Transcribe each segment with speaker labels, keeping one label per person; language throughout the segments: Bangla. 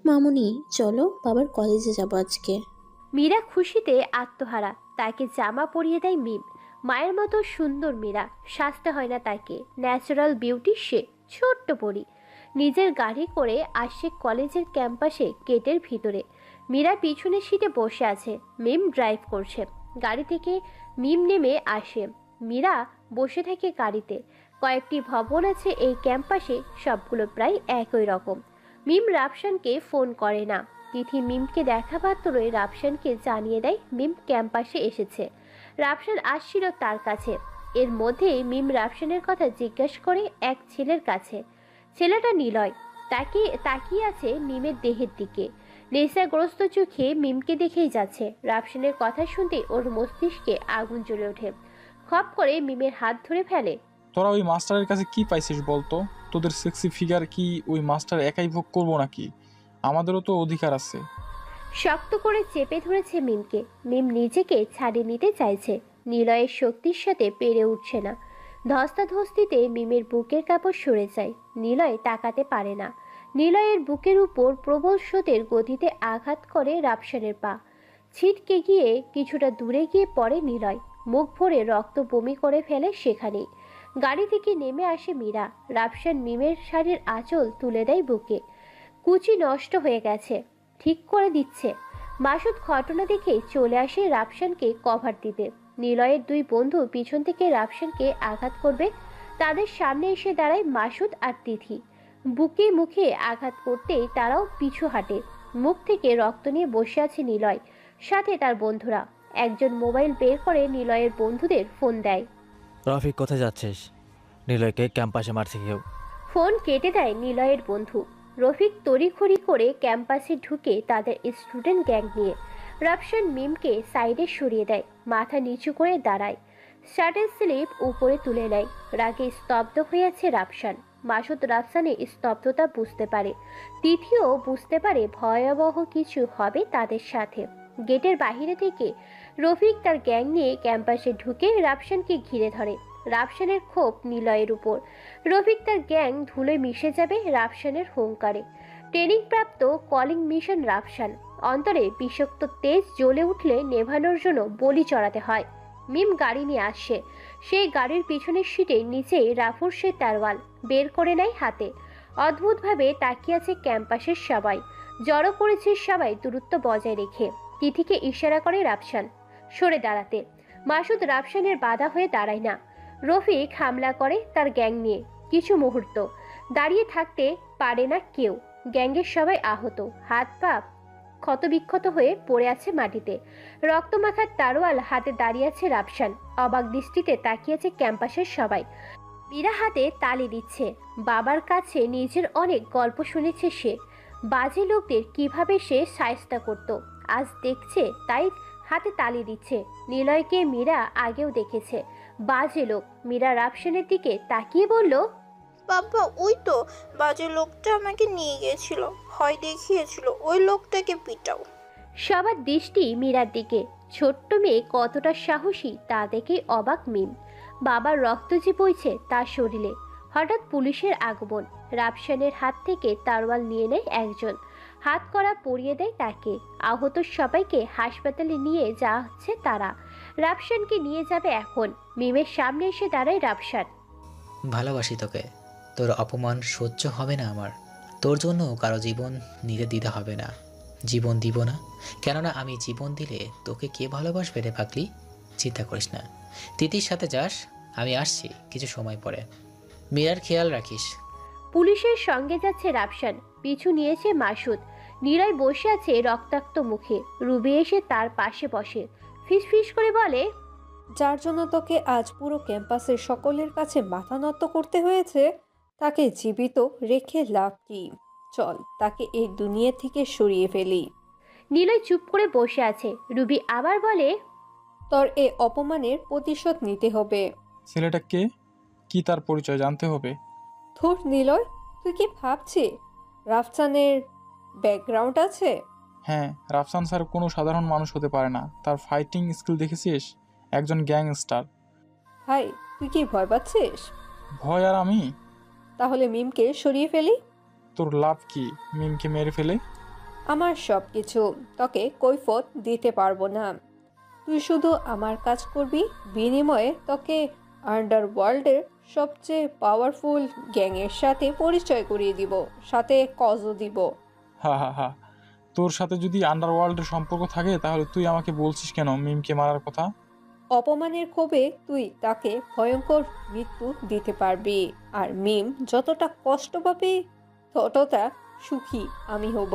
Speaker 1: মামুনি, চলো বাবার কলেজে যাব আজকে।
Speaker 2: মীরা খুশিতে আত্মহারা। তাকে জামা পরিয়ে দেয় মিম। মায়ের মতো সুন্দর মীরা, সাজতে হয় না তাকে। ন্যাচারাল বিউটি সে, ছোট্ট পরি। নিজের গাড়ি করে আসে কলেজের ক্যাম্পাসে, গেটের ভিতরে। মীরা পিছনের সিটে বসে আছে, মিম ড্রাইভ করছে। গাড়ি থেকে মিম নেমে আসে। মীরা বসে থাকে গাড়িতে। কয়েকটি ভবন আছে এই ক্যাম্পাসে, সবগুলো প্রায় একই রকম। মিম রাফসানকে ফোন করে না। তিথি মিমকে দেখা মাত্রই রাফসানকে জানিয়ে দেয় মিম ক্যাম্পাসে এসেছে। রাফসান আসছিল তার কাছে। এর মধ্যেই মিম রাফসানের কথা জিজ্ঞাসা করে এক ছেলের কাছে। ছেলেটা নিলয়। তাকিয়ে আছে মিমের দেহের দিকে। নেশাগ্রস্ত চোখে মিমকে দেখেই যাচ্ছে। রাফসানের কথা শুনতে ওর মস্তিষ্কে আগুন জ্বলে ওঠে। খপ করে মিমের হাত ধরে ফেলে।
Speaker 3: তোরা ওই মাস্টারের কাছে কি পাইছিস বলতো? তোদের সেক্সি ফিগার কি ওই মাস্টার একাই ভোগ করবো নাকি? আমাদেরও তো অধিকার আছে।
Speaker 2: শক্ত করে চেপে ধরেছে মিমকে। মিম নিজেকে ছাড়িয়ে নিতে চাইছে। নিলয়ের শক্তির সাথে পেরে উঠছে না। ধস্তাধস্তিতে মিমের বুকের কাপড় সরে যায়। নিলয় তাকাতে পারে না। নিলয়ের বুকের উপর প্রবল স্রোতের গতিতে আঘাত করে রাফসানের পা। ছিটকে গিয়ে কিছুটা দূরে গিয়ে পড়ে নিলয়। মুখ ভরে রক্ত বমি করে ফেলে সেখানেই। গাড়ি থেকে নেমে আসে মীরা। রাফসান মিমের শাড়ির আঁচল তুলে দেয় বুকে। কুচি নষ্ট হয়ে গেছে, ঠিক করে দিচ্ছে। মাসুদ ঘটনা দেখে চলে আসে রাফসানকে কভার দিতে। নিলয়ের দুই বন্ধু পিছন থেকে রাফসানকে আঘাত করবে। তাদের সামনে এসে দাঁড়ায় মাসুদ আর তিথি। বুকে মুখে আঘাত করতেই তারাও পিছু হাঁটে। মুখ থেকে রক্ত নিয়ে বসে আছে নিলয়, সাথে তার বন্ধুরা। একজন মোবাইল বের করে নিলয়ের বন্ধুদের ফোন দেয়।
Speaker 4: রফিক, কোথায় যাচ্ছিস? নিলয়কে ক্যাম্পাসে মারছে কেউ।
Speaker 2: ফোন কেটে দেয় নিলয়ের বন্ধু। রফিক তড়িঘড়ি করে ক্যাম্পাসে ঢুকে তাদের স্টুডেন্ট গ্যাং নিয়ে। রাফসান মিমকে সাইডে সরিয়ে দেয়, মাথা নিচু করে দাঁড়ায়। শার্টের স্লিপ উপরে তুলে নেয়। রাগে স্তব্ধ হয়ে আছে রাফসান। মাসুদ রাফসানের স্তব্ধতা বুঝতে পারে। তিথিও বুঝতে পারে ভয়াবহ কিছু হবে তাদের সাথে। গেটের বাহিরে থেকে রফিক তার গ্যাং নিয়ে ক্যাম্পাসে ঢুকে রাফসানকে ঘিরে ধরে। রাফসানের ক্ষোভ নিলয়ের উপর। রফিক তার গ্যাং ধুলোয় মিশে যাবে রাফসানের হুঙ্কারে। ট্রেনিং প্রাপ্ত কলিং মিশন রাফসান। অন্তরে বিষাক্ত তেজ জ্বলে উঠলে নেভানোর জন্য বলি চড়াতে হয়। মিম গাড়ি নিয়ে আসে। সেই গাড়ির পিছনের সিটে নিচে রাফুর সে তারওয়াল বের করে নেয় হাতে। অদ্ভুতভাবে তাকিয়ে আছে ক্যাম্পাসের সবাই। জড়ো করেছে সবাই দূরত্ব বজায় রেখে। তিথিকে ইশারা করে রাফসান সরে দাঁড়াতে। মাসুদ রাফসানের বাধা হয়ে দাঁড়ায় না। রফিক হামলা করে তার গ্যাং নিয়ে। কিছু মুহূর্ত দাঁড়িয়ে থাকতে পারে না কেউ। গ্যাংয়ের সবাই আহত, হাত পা ক্ষতবিক্ষত হয়ে পড়ে আছে মাটিতে। রক্তমাখার তারোয়াল হাতে দাঁড়িয়ে আছে রাফসান। অবাক দৃষ্টিতে তাকিয়েছে ক্যাম্পাসের সবাই। মীরা হাতে তালি দিচ্ছে। বাবার কাছে নিজের অনেক গল্প শুনেছে সে। বাজে লোকদের কিভাবে সে শায়েস্তা করত, আজ দেখছে তাই হাতে তালি দিচ্ছে। নিলয়কে মীরা আগেও দেখেছে, বাজে লোক। মীরা রাফসানের দিকে তাকিয়ে বলল,
Speaker 5: বাবা, ওই তো বাজে লোকটা আমাকে নিয়ে গিয়েছিল, ভয় দেখিয়েছিল, ওই লোকটাকে পিটাও।
Speaker 2: সবার দৃষ্টি মীরার দিকে। ছোট্ট মেয়ে কতটা সাহসী তা দেখে অবাক মিম। বাবার রক্ত যে বইছে তার শরীরে। হঠাৎ পুলিশের আগমন। রাফসানের হাত থেকে তারওয়াল নিয়ে নেয় একজন। হাত করা পরিয়ে দেয় তাকে। আহত সবাইকে হাসপাতালে নিয়ে যাওয়া হচ্ছে তারা। রাফসানকে নিয়ে যাবে এখন। মিমের সামনে এসে দাঁড়ায় রাফসান।
Speaker 6: ভালোবাসি তোকে, তোর অপমান সহ্য হবে না আমার। তোর জন্য কারো জীবন নিতে দিতে হবে না, জীবন দিব না। কেননা আমি জীবন দিলে তোকে কে ভালোবাসবে রে পাগলি? চিন্তা করিস না, তিতির সাথে যাস, আমি আসছি কিছু সময় পরে। মীরার খেয়াল রাখিস।
Speaker 2: পুলিশের সঙ্গে যাচ্ছে রাফসান, পিছু নিয়েছে মাসুদ। নীরয় বসে আছে রক্তাক্ত মুখে। রুবি এসে তার পাশে বসে, ফিসফিস করে বলে,
Speaker 7: যার জন্য তোকে আজ পুরো ক্যাম্পাসের সকলের কাছে মাথা নত করতে হয়েছে, তাকে জীবিত রেখে লাভ কি? চল তাকে এই দুনিয়া থেকে সরিয়ে ফেলি।
Speaker 2: নীলয় চুপ করে বসে আছে। রুবি আবার বলে,
Speaker 7: তোর এ অপমানের প্রতিশোধ নিতে হবে।
Speaker 3: ছেলেটা কে, কি তার পরিচয় জানতে হবে।
Speaker 7: ধুর নিলয়, তুই কি ভাবছিস রাফসানের ব্যাকগ্রাউন্ড আছে?
Speaker 3: হ্যাঁ, রাফসান স্যার কোনো সাধারণ মানুষ হতে পারে না। তার ফাইটিং স্কিল দেখেছিস? একজন গ্যাংস্টার।
Speaker 7: ভাই, তুই কি ভয় পাচ্ছিস?
Speaker 3: ভয় আর আমি?
Speaker 7: তাহলে মিমকে সরিয়ে ফেলি।
Speaker 3: তোর লাভ কি মিমকে মেরে ফেলে?
Speaker 7: আমার সব কিছু, তোকে কৈফত দিতে পারবো না। তুই শুধু আমার কাজ করবি, বিনিময়ে তোকে আন্ডারওয়ার্ল্ডের সবচেয়ে পাওয়ারফুল গ্যাংয়ের সাথে পরিচয় করিয়ে দিব, সাথে কজও দিব।
Speaker 3: হা হা হা, তোর সাথে যদি আন্ডারওয়ার্ল্ডের সম্পর্ক থাকে তাহলে তুই আমাকে বলছিস কেন মিমকে মারার কথা?
Speaker 7: অপমানের ক্ষোভে তুই তাকে ভয়ঙ্কর মৃত্যু দিতে পারবি, আর মিম যতটা কষ্ট পাবে ততটা সুখী আমি হব।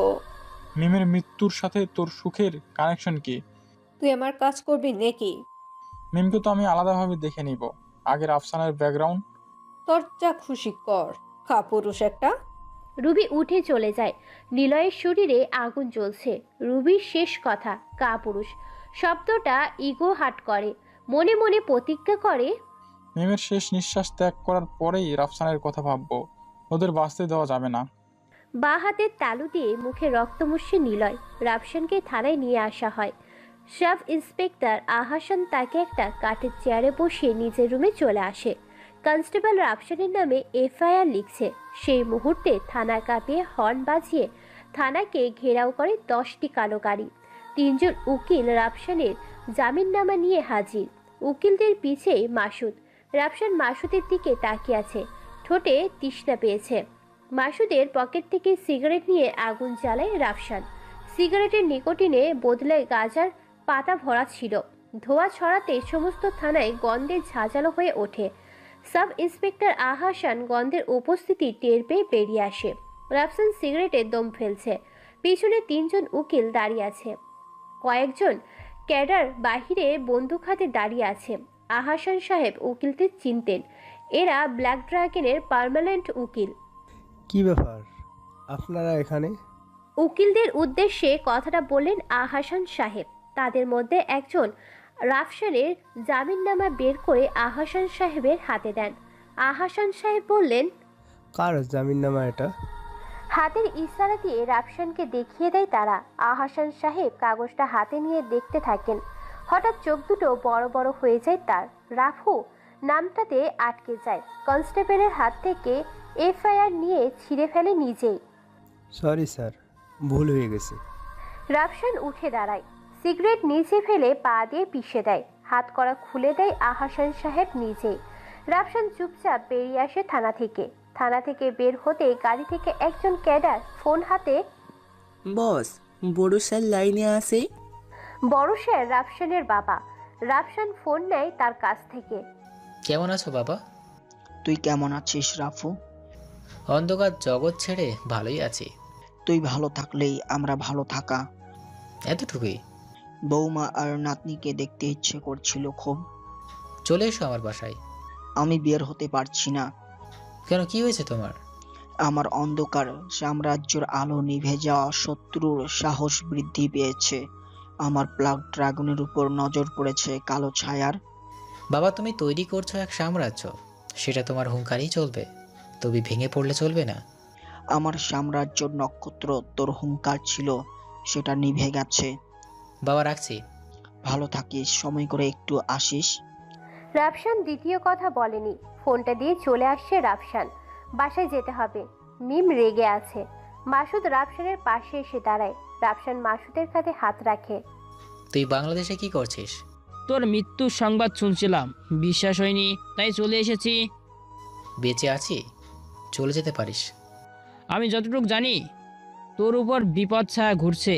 Speaker 3: মিমের মৃত্যুর সাথে তোর সুখের কানেকশন কি?
Speaker 7: তুই আমার কাজ করবি নাকি?
Speaker 3: মিমকে তো আমি আলাদাভাবে দেখে নিব, আগের আফসানের ব্যাকগ্রাউন্ড।
Speaker 7: তোর যা খুশি কর, কাপুরুষ একটা।
Speaker 2: রুবি উঠে চলে যায়। নিলয়ের শরীরে আগুন জ্বলছে। রুবির শেষ কথা কাপুরুষ শব্দটা ইগো হাট করে। মনে মনে প্রতিজ্ঞা করে,
Speaker 3: মিমের শেষ নিঃশ্বাস ত্যাগ করার পরেই রাফসানের কথা ভাববো, ওদের বাঁচতে দেওয়া যাবে না।
Speaker 2: বাঁ হাতের তালু দিয়ে মুখে রক্ত মুছছে নিলয়। রাফসানকে থানায় নিয়ে আসা হয়। সাব ইন্সপেক্টর আহাসান তাকে একটা কাঠের চেয়ারে বসিয়ে নিজের রুমে চলে আসে। কনস্টেবল রাফসানের নামে এফআইআর লিখছে। সেই মুহূর্তে থানা কাঁপিয়ে হর্ন বাজিয়ে থানাকে ঘেরাও করে 10টি কালো গাড়ি। 3 জন উকিল রাফসানের জামিননামা নিয়ে হাজির। উকিলদের পিছেই মাসুদ। রাফসান মাসুদের দিকে তাকিয়ে আছে, ঠোঁটে তৃষ্ণা পেয়েছে। মাসুদের পকেট থেকে সিগারেট নিয়ে আগুন জ্বালায় রাফসান। সিগারেটের নিকোটিনে বদলে গাঁজার পাতা ভরা ছিল। ধোঁয়া ছড়াতে সমস্ত থানায় গন্ধে ঝাঁঝালো হয়ে ওঠে। সাব ইন্সপেক্টর আহাসান গন্ধের উপস্থিতি টের পেয়ে বেরিয়ে আসে। রাফসান সিগারেটে দম ফেলছে। পিছনে 3 জন উকিল দাঁড়িয়ে আছে। কয়েকজন ক্যাডার বাহিরে বন্দুক হাতে দাঁড়িয়ে আছে। আহাসান সাহেব উকিলদের চিনতেন। এরা ব্ল্যাক ড্রাগনের পার্মানেন্ট উকিল।
Speaker 8: কি ব্যাপার আপনারা এখানে?
Speaker 2: উকিলদের উদ্দেশ্যে কথাটা বললেন আহাসান সাহেব। তাদের মধ্যে একজন রাফসানের জামিননামা বের করে আহাসান সাহেবের হাতে দেন। আহাসান সাহেব বললেন,
Speaker 8: কার জামিননামা এটা?
Speaker 2: হাতের ইশারা দিয়ে রাফসানকে দেখিয়ে দেয় তারা। আহাসান সাহেব কাগজটা হাতে নিয়ে দেখতে থাকেন। হঠাৎ চোখ দুটো বড় বড় হয়ে যায় তার। রাফু নামটাতে আটকে যায়। কনস্টেবলের হাত থেকে এফআইআর নিয়ে ছিঁড়ে ফেলে নিজেই।
Speaker 8: সরি স্যার, ভুল হয়ে গেছে।
Speaker 2: রাফসান উঠে দাঁড়ায়, সিগারেট নিচে ফেলে পা দিয়ে পিষে দেয়। হাত করা খুলে দেয় আহাসান সাহেব নিজেই। রাফসান চুপচাপ বেরিয়ে আসে থানা থেকে। থানা থেকে বের হতেই গাড়ি থেকে একজন ক্যাডার ফোন হাতে,
Speaker 9: বস, বড় স্যার লাইনে আসে।
Speaker 2: বড় স্যার রাফসানের বাবা। রাফসান ফোন নেয় তার কাছ থেকে।
Speaker 6: কেমন আছো বাবা?
Speaker 9: তুই কেমন আছিস রাফু?
Speaker 6: অন্ধকার জগৎ ছেড়ে ভালোই আছি।
Speaker 9: তুই ভালো থাকলেই আমরা ভালো থাকা।
Speaker 6: এতটুকুই?
Speaker 9: বৌমা আর নাতনিকে দেখতে ইচ্ছে করছিল খুব।
Speaker 6: চলে এসো আমার বাসায়।
Speaker 9: আমি বের হতে পারছি না।
Speaker 6: কেন, কি হয়েছে তোমার?
Speaker 9: আমার অন্ধকার সাম্রাজ্যের আলো নিভে যাওয়া শত্রুর সাহস বৃদ্ধি পেয়েছে। আমার ব্ল্যাক ড্রাগনের উপর নজর পড়েছে কালো ছায়ার।
Speaker 6: বাবা, তুমি তৈরি করছো এক সাম্রাজ্য, সেটা তোমার হুঙ্কারেই চলবে। তবে ভেঙে পড়লে চলবে না।
Speaker 9: আমার সাম্রাজ্যর নক্ষত্র তোর হুঙ্কার ছিল, সেটা নিভে গেছে।
Speaker 6: বাবা, রাখছি।
Speaker 9: ভালো থাকিস, সময় করে একটু আসিস।
Speaker 2: রাফসান দ্বিতীয় কথা বলেনি। ফোনটা দিয়ে চলে আসছে রাফসান। বাসায় যেতে হবে। মিম রেগে আছে। মাসুদ রাফসানের পাশে এসে দাঁড়ায়। রাফসান মাসুদের কাঁধে হাত রাখে।
Speaker 6: তুই বাংলাদেশে কি করছিস?
Speaker 10: তোর মৃত্যুর সংবাদ শুনছিলাম, বিশ্বাস হয়নি, তাই চলে এসেছি।
Speaker 6: বেঁচে আছি? চলে যেতে পারিস।
Speaker 10: আমি যতটুকু জানি তোর উপর বিপদ ছায়া ঘুরছে।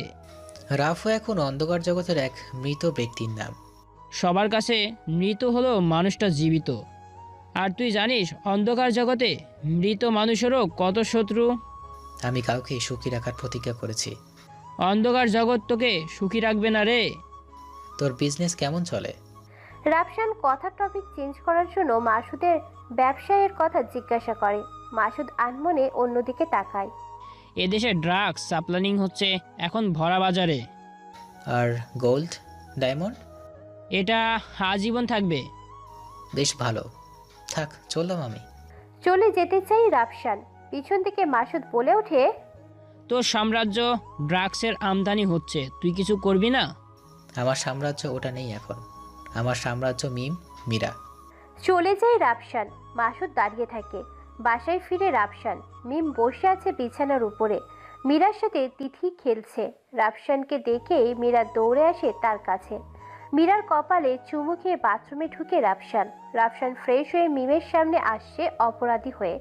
Speaker 6: রাফু এখন অন্ধকার জগতের এক মৃত ব্যক্তির নাম।
Speaker 10: সবার কাছে মৃত হলো মানুষটা জীবিত। আর তুই জানিস অন্ধকার জগতে মৃত মানুষেরও কত শত্রু।
Speaker 6: আমি কাউকে সুখী রাখার প্রতিজ্ঞা করেছি।
Speaker 10: অন্ধকার জগৎ তোকে সুখী রাখবে না রে।
Speaker 6: তোর বিজনেস কেমন চলে?
Speaker 2: রাফসান কথার টপিক চেঞ্জ করার জন্য মাসুদের ব্যবসায়ের কথা জিজ্ঞাসা করে। মাসুদ আনমনে অন্যদিকে তাকায়।
Speaker 10: এদেশে ড্রাগস সাপ্লাইং হচ্ছে এখন ভরা বাজারে।
Speaker 6: আর গোল্ড, ডায়মন্ড?
Speaker 10: এটা আজীবন থাকবে।
Speaker 6: বেশ ভালো, থাক, চললাম আমি।
Speaker 2: চলে যেতে চাই রাফসান। পিছন থেকে মাসুদ বলে ওঠে,
Speaker 10: তোর সাম্রাজ্য ড্রাগসের আমদানি হচ্ছে, তুই কিছু করবি না?
Speaker 6: আমার সাম্রাজ্য ওটা নেই এখন। আমার সাম্রাজ্য মিম, মীরা।
Speaker 2: চলে যায় রাফসান। মাসুদ দাঁড়িয়ে থাকে। বাসায় ফিরে রাফসান। মিম বসে আছে বিছানার উপরে। মীরার সাথে তিথি খেলছে। রাফসানকে দেখেই মীরা দৌড়ে আসে তার কাছে। মীরার কপালে চুমু খেয়ে বাথরুমে ঢুকে রাফসান। রাফসান ফ্রেশ হয়ে মিমের সামনে আসছে অপরাধী হয়ে।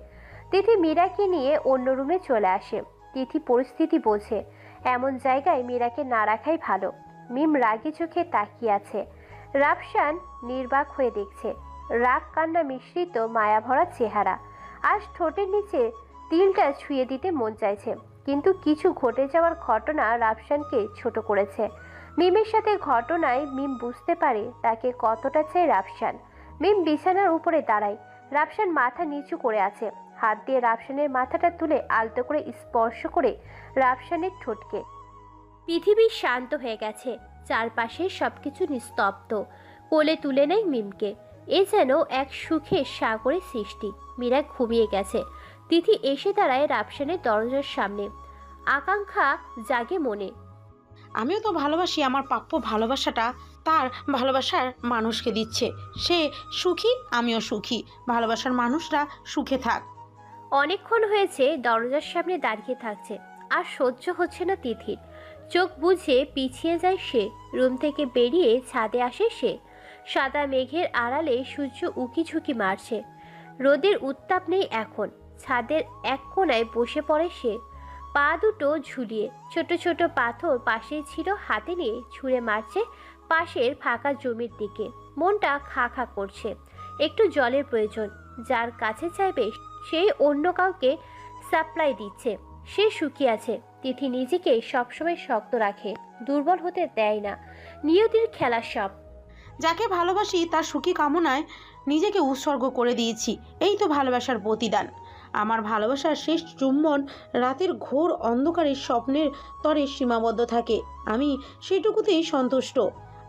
Speaker 2: তিথি মীরাকে নিয়ে অন্য রুমে চলে আসে। তিথি পরিস্থিতি বোঝে, এমন জায়গায় মীরাকে না রাখাই ভালো। মিম রাগী চোখে তাকিয়ে আছে। রাফসান নির্বাক হয়ে দেখছে। রাগ কান্না মিশ্রিত মায়াভরা চেহারা। আজ ঠোঁটের নিচে তিলটা ছুঁয়ে দিতে মন চাইছে, কিন্তু কিছু ঘটে যাওয়ার ঘটনা রাফসানকে ছোট করেছে। মিমের সাথে ঘটনায় মিম বুঝতে পারে তাকে কতটা চাই রাফসান। মিম বিছানার উপরে দাঁড়ায়। রাফসান মাথা নিচু করে আছে। হাত দিয়ে রাফসানের মাথাটা তুলে আলতো করে স্পর্শ করে রাফসানের ঠোঁটকে। পৃথিবী শান্ত হয়ে গেছে, চারপাশে সবকিছু নিস্তব্ধ। কোলে তুলে নেয় মিমকে। এ যেন এক সুখের সাগরের সৃষ্টি। মীরা ঘুমিয়ে গেছে। তিথি এসে দাঁড়ায় রাফসানের দরজার সামনে। আকাঙ্ক্ষা জাগে মনে।
Speaker 11: আমিও তো ভালোবাসি, আমার প্রাপ্য ভালোবাসাটা তার ভালোবাসার মানুষকে দিচ্ছে। সে সুখী, আমিও সুখী, ভালোবাসার মানুষরা সুখে থাক।
Speaker 2: অনেকক্ষণ হয়েছে দরজার সামনে দাঁড়িয়ে থাকছে, আর সহ্য হচ্ছে না তিথির। চোখ বুঝে পিছিয়ে যায় সে। রুম থেকে বেরিয়ে ছাদে আসে সে। সাদা মেঘের আড়ালে সূর্য উকি ঝুঁকি মারছে। রোদের উত্তাপ নেই এখন। ছাদের এক কোণায় বসে পড়ে সে, পা দুটো ঝুলিয়ে। ছোট ছোট পাথর পাশেই ছিল, হাতে নিয়ে ছুঁড়ে মারছে পাশের ফাঁকা জমির দিকে। মনটা খা খা করছে। একটু জলের প্রয়োজন। যার কাছে চাইবে সেই অন্য কাউকে সাপ্লাই দিচ্ছে। সে শুকিয়ে আছে। তিথি নিজেকে সবসময় শক্ত রাখে, দুর্বল হতে দেয় না। নিয়তির খেলা সব।
Speaker 11: যাকে ভালোবাসি তার সুখী কামনায় নিজেকে উৎসর্গ করে দিয়েছি, এই তো ভালোবাসার প্রতিদান। আমার ভালোবাসার শেষ চুম্বন রাতের ঘোর অন্ধকারের স্বপ্নের তরে সীমাবদ্ধ থাকে। আমি সেটুকুতেই সন্তুষ্ট।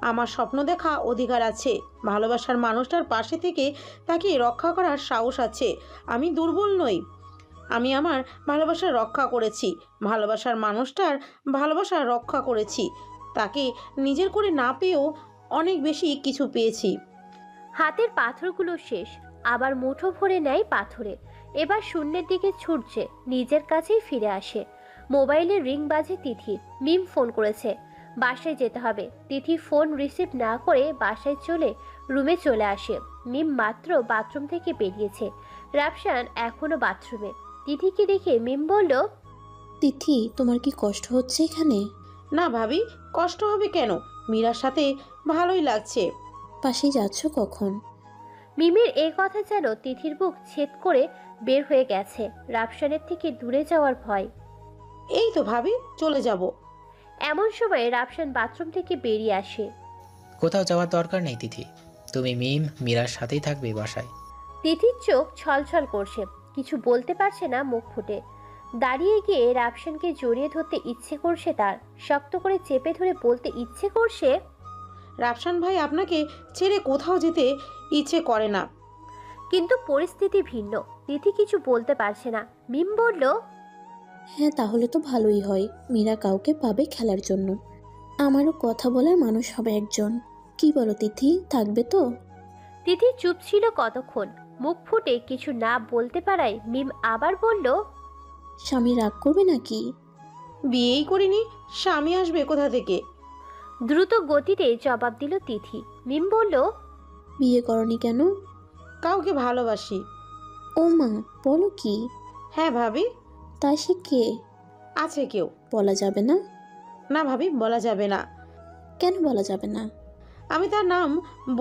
Speaker 11: আমার স্বপ্ন দেখা অধিকার আছে। ভালোবাসার মানুষটার পাশে থেকে তাকে রক্ষা করার সাহস আছে। আমি দুর্বল নই। আমি আমার ভালোবাসা রক্ষা করেছি। ভালোবাসার মানুষটার ভালোবাসা রক্ষা করেছি। তাকে নিজের করে না পেয়েও অনেক বেশি কিছু পেয়েছি।
Speaker 2: হাতের পাথরগুলো শেষ, আবার মুঠো ভরে নেয় পাথরে। এবার শূন্যের দিকে ছুটছে, নিজের কাছেই ফিরে আসে। মোবাইলে রিং বাজে তিথির। মিম ফোন করেছে, বাসায় যেতে হবে। তিথি ফোন রিসিভ না করে বাসায় চলে রুমে চলে আসে। মিম মাত্র বাথরুম থেকে বেরিয়েছে। রাফসান এখনো বাথরুমে। তিথিকে দেখে মিম বলল,
Speaker 1: তিথি, তোমার কি কষ্ট হচ্ছে এখানে?
Speaker 11: না ভাবি, কষ্ট হবে কেন? মীরার সাথে ভালোই লাগছে।
Speaker 1: পাশেই যাচ্ছ কখন?
Speaker 2: মিমের এই কথা যেন তিথির বুক ছেদ করে বের হয়ে গেছে। রাফসানের থেকে দূরে যাওয়ার ভয়।
Speaker 11: এই তো ভাবি, চলে যাব।
Speaker 2: এমন সময় রাফসান বাথরুম থেকে বেরিয়ে আসে।
Speaker 6: কোথাও যাওয়ার দরকার নেই তিথি, তুমি মীরার সাথেই থাকবে বাসায়।
Speaker 2: তিথির চোখ ছলছল করছে, কিছু বলতে পারছে না মুখ ফুটে। দাঁড়িয়ে গিয়ে রাফসানকে জড়িয়ে ধরতে ইচ্ছে করছে তার। শক্ত করে চেপে ধরে বলতে ইচ্ছে করছে,
Speaker 11: রাফসান ভাই, আপনাকে ছেড়ে কোথাও যেতে ইচ্ছে করে না।
Speaker 2: কিন্তু পরিস্থিতি ভিন্ন। তিথি কিছু বলতে পারছে না। মিম বলল,
Speaker 1: হ্যাঁ, তাহলে তো ভালোই হয়। মীরা কাউকে পাবে খেলার জন্য। আমারও কথা বলার মানুষ হবে একজন। কি বলো তিথি, থাকবে তো?
Speaker 2: তিথি চুপ ছিল কতক্ষণ। মুখ ফুটে কিছু না বলতে পারায় মিম আবার বলল,
Speaker 1: স্বামী রাগ করবে নাকি?
Speaker 11: বিয়েই করিনি, স্বামী আসবে কোথা থেকে?
Speaker 2: দ্রুত গতিতে জবাব দিল তিথি। মিম বলল,
Speaker 1: বিয়ে করনি কেন?
Speaker 11: কাউকে ভালোবাসি।
Speaker 1: ও মা, বলো কি?
Speaker 11: হ্যাঁ ভাবি।
Speaker 1: তা সে কে?
Speaker 11: আছে কেউ।
Speaker 1: বলা যাবে না?
Speaker 11: না ভাবি, বলা যাবে না।
Speaker 1: কেন বলা যাবে না?
Speaker 11: আমি তার নাম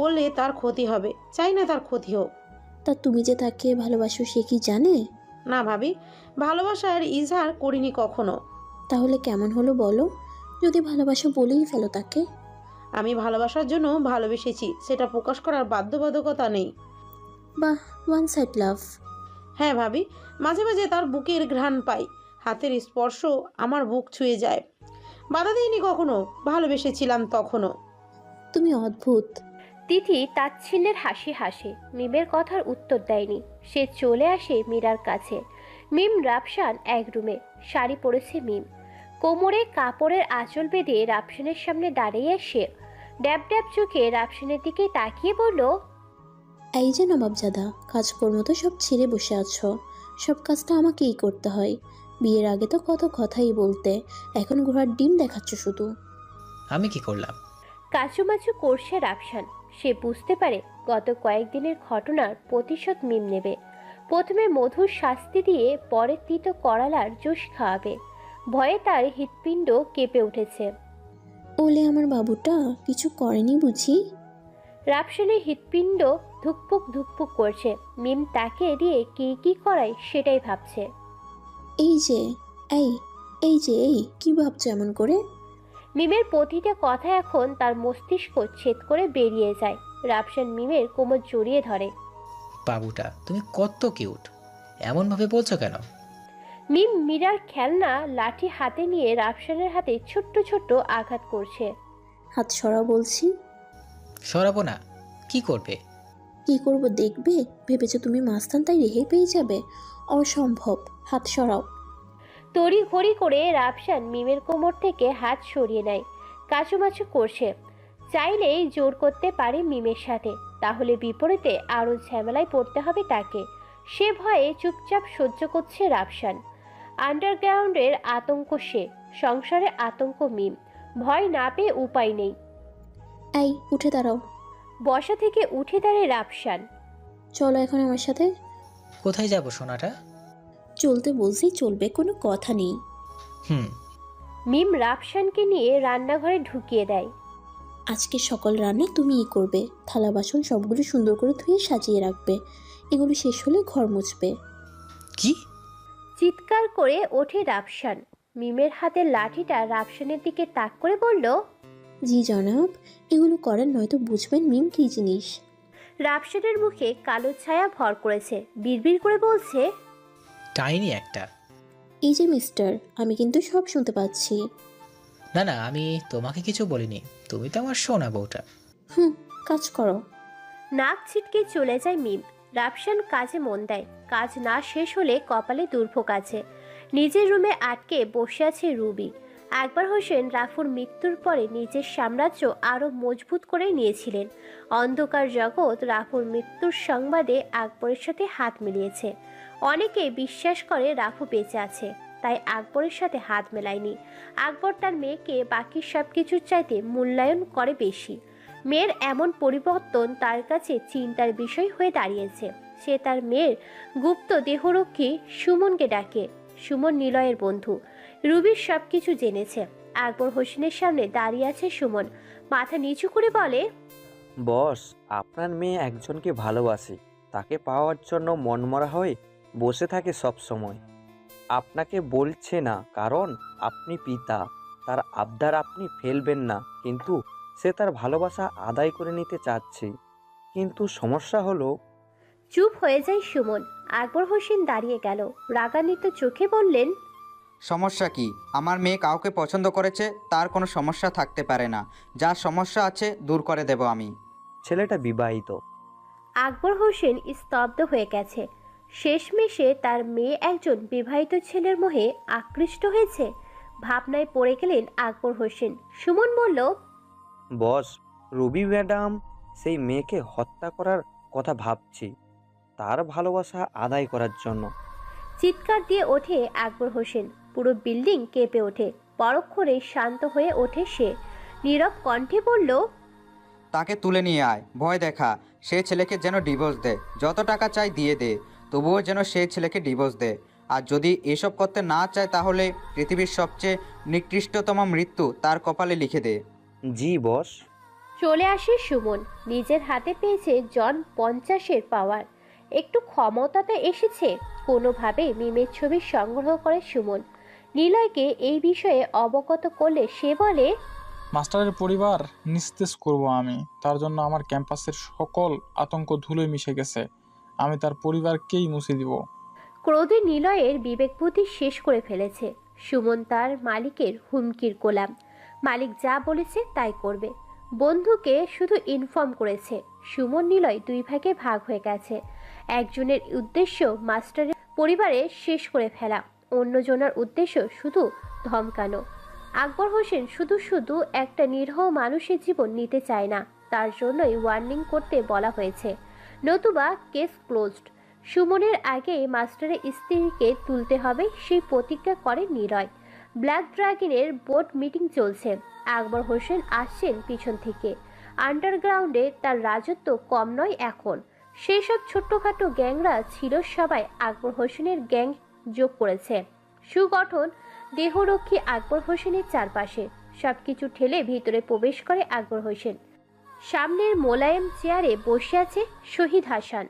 Speaker 11: বললে তার ক্ষতি হবে, চাই না তার ক্ষতি হোক।
Speaker 1: তা তুমি যে তাকে ভালোবাসো সে কি জানে?
Speaker 11: না ভাবি, ভালোবাসার ইজহার করিনি কখনো।
Speaker 1: তাহলে কেমন হলো বলো? যদি ভালোবাসো বলেই ফেলো তাকে।
Speaker 11: আমি ভালোবাসার জন্য ভালোবেসেছি, সেটা প্রকাশ করার বাধ্যবাধকতা নেই।
Speaker 1: বাহ, ওয়ান সাইড লাভ।
Speaker 11: হ্যাঁ ভাবি, মাঝে মাঝে তার বুকের ঘ্রাণ পাই, হাতের স্পর্শ আমার বুক ছুঁয়ে যায়। বাধা দিইনি কখনো, ভালোবেসেছিলাম তখনও।
Speaker 1: তুমি অদ্ভুত।
Speaker 2: তিথি তাচ্ছিল্যের হাসি হাসে। মিমের কথার উত্তর দেয়নি। সে চলে আসে মীরার কাছে। মিম রাফসান এক রুমে। শাড়ি পরেছে মিম। কোমরে কাপড়ের আঁচল বেঁধে রাফসানের সামনে দাঁড়িয়ে এসে ড্যাব ড্যাব চোখে রাফসানের দিকে তাকিয়ে বলল,
Speaker 1: এই যে নবাবজাদা, কাজকর্ম তো সব ছেড়ে বসে আছো। সব কাজটা আমাকেই করতে হয়। বিয়ের আগে তো কত কথাই বলতে, এখন ঘোড়ার ডিম দেখাচ্ছ শুধু।
Speaker 6: আমি কি করলাম?
Speaker 2: কাচুমাচু করছে রাফসান। সে বুঝতে পারে গত কয়েকদিনের ঘটনার প্রতিশোধ মিম নেবে। প্রথমে মধুর শাস্তি দিয়ে পরে তিতো করালার জুস খাওয়াবে। ভয়ে তার হৃৎপিণ্ড কেঁপে উঠেছে।
Speaker 1: ওলে আমার বাবুটা কিছু করেনি বুঝি?
Speaker 2: রাফসানের হৃৎপিণ্ড ধুকপুক ধুকপুক করছে। মিম তাকে দিয়ে কি করায় সেটাই ভাবছে।
Speaker 1: এই যে এই এই কি ভাবছো এমন করে?
Speaker 2: মিমের প্রতিটা কথা এখন তার মস্তিষ্ক ছেদ করে বেরিয়ে যায়। রাফসান মিমের কোমর জড়িয়ে ধরে।
Speaker 6: বাবুটা তুমি কত কিউট, এমনভাবে বলছো কেন?
Speaker 2: মিম মীরার খেলনা লাঠি হাতে নিয়ে রাফসানের হাতে ছোট্ট ছোট্ট আঘাত করছে।
Speaker 1: হাত সরাও বলছি।
Speaker 6: সরাবো না। কি করবে?
Speaker 1: কি করব দেখবে? ভেবেছো তুমি মাস্তান তাই রেহাই পেয়ে যাবে? অসম্ভব, হাত সরাও।
Speaker 2: তড়ি ঘড়ি করে রাফসান মিমের কোমর থেকে হাত সরিয়ে নেয়। কাচুমাচু করছে। চাইলেই জোর করতে পারে মিমের সাথে, তাহলে বিপরীতে আরও ঝামেলায় পড়তে হবে তাকে। সে ভয়ে চুপচাপ সহ্য করছে রাফসান। আন্ডারগ্রাউন্ডের আতঙ্ক সে, সংসারে আতঙ্ক মিম। ভয় না পেয়ে উপায় নেই।
Speaker 1: এই উঠে দাঁড়াও।
Speaker 2: বসা থেকে উঠে দাঁড়ায় রাফসান।
Speaker 1: চলো এখন আমার সাথে।
Speaker 6: কোথায় যাব সোনাটা?
Speaker 1: চলতে বলছি চলবে, কোনো কথা নেই।
Speaker 2: মিম রাফসানকে নিয়ে রান্নাঘরে ঢুকিয়ে দেয়।
Speaker 1: আজকে সকল রান্না তুমিই করবে। থালা বাসন সবগুলো সুন্দর করে ধুয়ে সাজিয়ে রাখবে। এগুলো শেষ হলে ঘর মুছবে।
Speaker 6: কি?
Speaker 2: চিৎকার করে ওঠে রাফসান। মিমের হাতের লাঠিটা রাফসানের দিকে তাক করে বলল,
Speaker 1: জি জনাব, এগুলো করেন নয়তো বুঝবেন মিম কি জিনিস।
Speaker 2: রাফসানের মুখে কালো ছায়া ভর করেছে। বিড়বিড় করে বলছে,
Speaker 6: টাইনি একটা।
Speaker 1: এই যে মিস্টার, আমি কিন্তু সব শুনতে পাচ্ছি।
Speaker 6: না না, আমি তোমাকে কিছু বলিনি, তুমি তো আমার সোনা বউটা।
Speaker 1: কাজ করো।
Speaker 2: নাক ছিটকে চলে যায় মিম। রাফসান কাজে মন দেয়। কাজ না শেষ হলে কপালে দুর্ভোগ আছে। নিজের রুমে আটকে বসে আছে রুবি। আকবর হোসেন রাফুর মৃত্যুর পরে নিজের সাম্রাজ্য আরও মজবুত করে নিয়েছিলেন। অন্ধকার জগৎ রাফুর মৃত্যুর সংবাদে আকবরের সাথে হাত মিলিয়েছে। অনেকে বিশ্বাস করে রাফু বেঁচে আছে, তাই আকবরের সাথে হাত মেলায়নি। আকবর তার মেয়েকে বাকি সব কিছুর চাইতে মূল্যায়ন করে বেশি। মেয়ের এমন পরিবর্তন তার কাছে চিন্তার বিষয় হয়ে দাঁড়িয়েছে। সে তার মেয়ের গুপ্ত দেহরক্ষী সুমনকে ডাকে। সুমন নিলয়ের বন্ধু। রুবির সব কিছু জেনেছে। আকবর হোসেনের সামনে দাঁড়িয়ে আছে সুমন। মাথা নিচু করে বলে,
Speaker 12: বস, আপনার মেয়ে একজনকে ভালোবাসে, তাকে পাওয়ার জন্য মনমরা হয়ে বসে থাকে সব সময়। আপনাকে বলছে না কারণ আপনি পিতা, তার আবদার আপনি ফেলবেন না, কিন্তু সে তার ভালোবাসা আদায় করে নিতে চাচ্ছে। কিন্তু সমস্যা হলো।
Speaker 2: চুপ হয়ে যায় সুমন। আকবর হোসেন দাঁড়িয়ে গেল। রাগান্বিত চোখে বললেন,
Speaker 13: সমস্যা কি? আমার মেয়ে কাউকে পছন্দ করেছে, তার কোনো সমস্যা থাকতে পারে না। যা সমস্যা আছে দূর করে দেব আমি।
Speaker 12: ছেলেটা বিবাহিত।
Speaker 2: আকবর হোসেন স্তব্ধ হয়ে গেছে। শেষমেশে তার মেয়ে একজন বিবাহিত ছেলের মোহে আকৃষ্ট হয়েছে। ভাবনায় পড়ে গেলেন আকবর হোসেন। সুমন বলল,
Speaker 12: বস, রুবি ম্যাডাম সেই মেয়েকে হত্যা করার কথা ভাবছি, তার ভালোবাসা আদায় করার জন্য।
Speaker 2: চিৎকার দিয়ে ওঠে আকবর হোসেন। পুরো বিল্ডিং কেঁপে ওঠে। পরক্ষণে শান্ত হয়ে ওঠে সে। নীরব কণ্ঠে বলল,
Speaker 13: তাকে তুলে নিয়ে আয়, ভয় দেখা। সে ছেলেকে যেন ডিভোর্স দে, যত টাকা চাই দিয়ে দে, তবুও যেন সে ছেলেকে ডিভোর্স দে। আর যদি এসব করতে না চায় তাহলে পৃথিবীর সবচেয়ে নিকৃষ্টতম মৃত্যু তার কপালে লিখে দে।
Speaker 12: জি বস।
Speaker 2: চলে আসে সুমন। নিজের হাতে পেয়েছে জন 50-এর পাওয়ার। একটু ক্ষমতাতে এসেছে। কোনোভাবে মিমের ছবি সংগ্রহ করে সুমন। নিলয়কে এই বিষয়ে অবগত করলে সে বলে,
Speaker 3: মাস্টারের পরিবার নিস্তেজ করব আমি। তার জন্য আমার ক্যাম্পাসের সকল আতঙ্ক ধুলোয় মিশে গেছে। আমি তার পরিবারকেই মুছে দিব।
Speaker 2: ক্রোধে নিলয়ের বিবেক বুদ্ধি শেষ করে ফেলেছে। সুমন তার মালিকের হুমকির গোলাম। মালিক যা বলেছে তাই করবে। বন্ধুকে শুধু ইনফর্ম করেছে। সুমন নিলয় দুই ভাগে ভাগ হয়ে গেছে। একজনের উদ্দেশ্য মাস্টারের পরিবারে শেষ করে ফেলা, অন্যজনের উদ্দেশ্য শুধু ধমকানো। আকবর হোসেন শুধু একটা নিরীহ মানুষের জীবন নিতে চায় না। তার জন্যই ওয়ার্নিং করতে বলা হয়েছে, নতুবা কেস ক্লোজড। সুমনের আগে মাস্টারের স্ত্রীকে তুলতে হবে সেই প্রতিজ্ঞা করে নিলয়। ব্ল্যাক ড্রাগনের বোর্ড মিটিং চলছে। আকবর হোসেন আসছেন পিছন থেকে। আন্ডারগ্রাউন্ডে তার রাজত্ব কম নয় এখন। সেই সব ছোট্টখাটো গ্যাংরা ছিল সবাই আকবর হোসেনের গ্যাং যোগ করেছে। সুগঠন দেহরক্ষী আকবর হোসেনের চারপাশে। সবকিছু ঠেলে ভিতরে প্রবেশ করে আকবর হোসেন। সামনের মোলায়েম চেয়ারে বসে আছে শহীদ হাসান।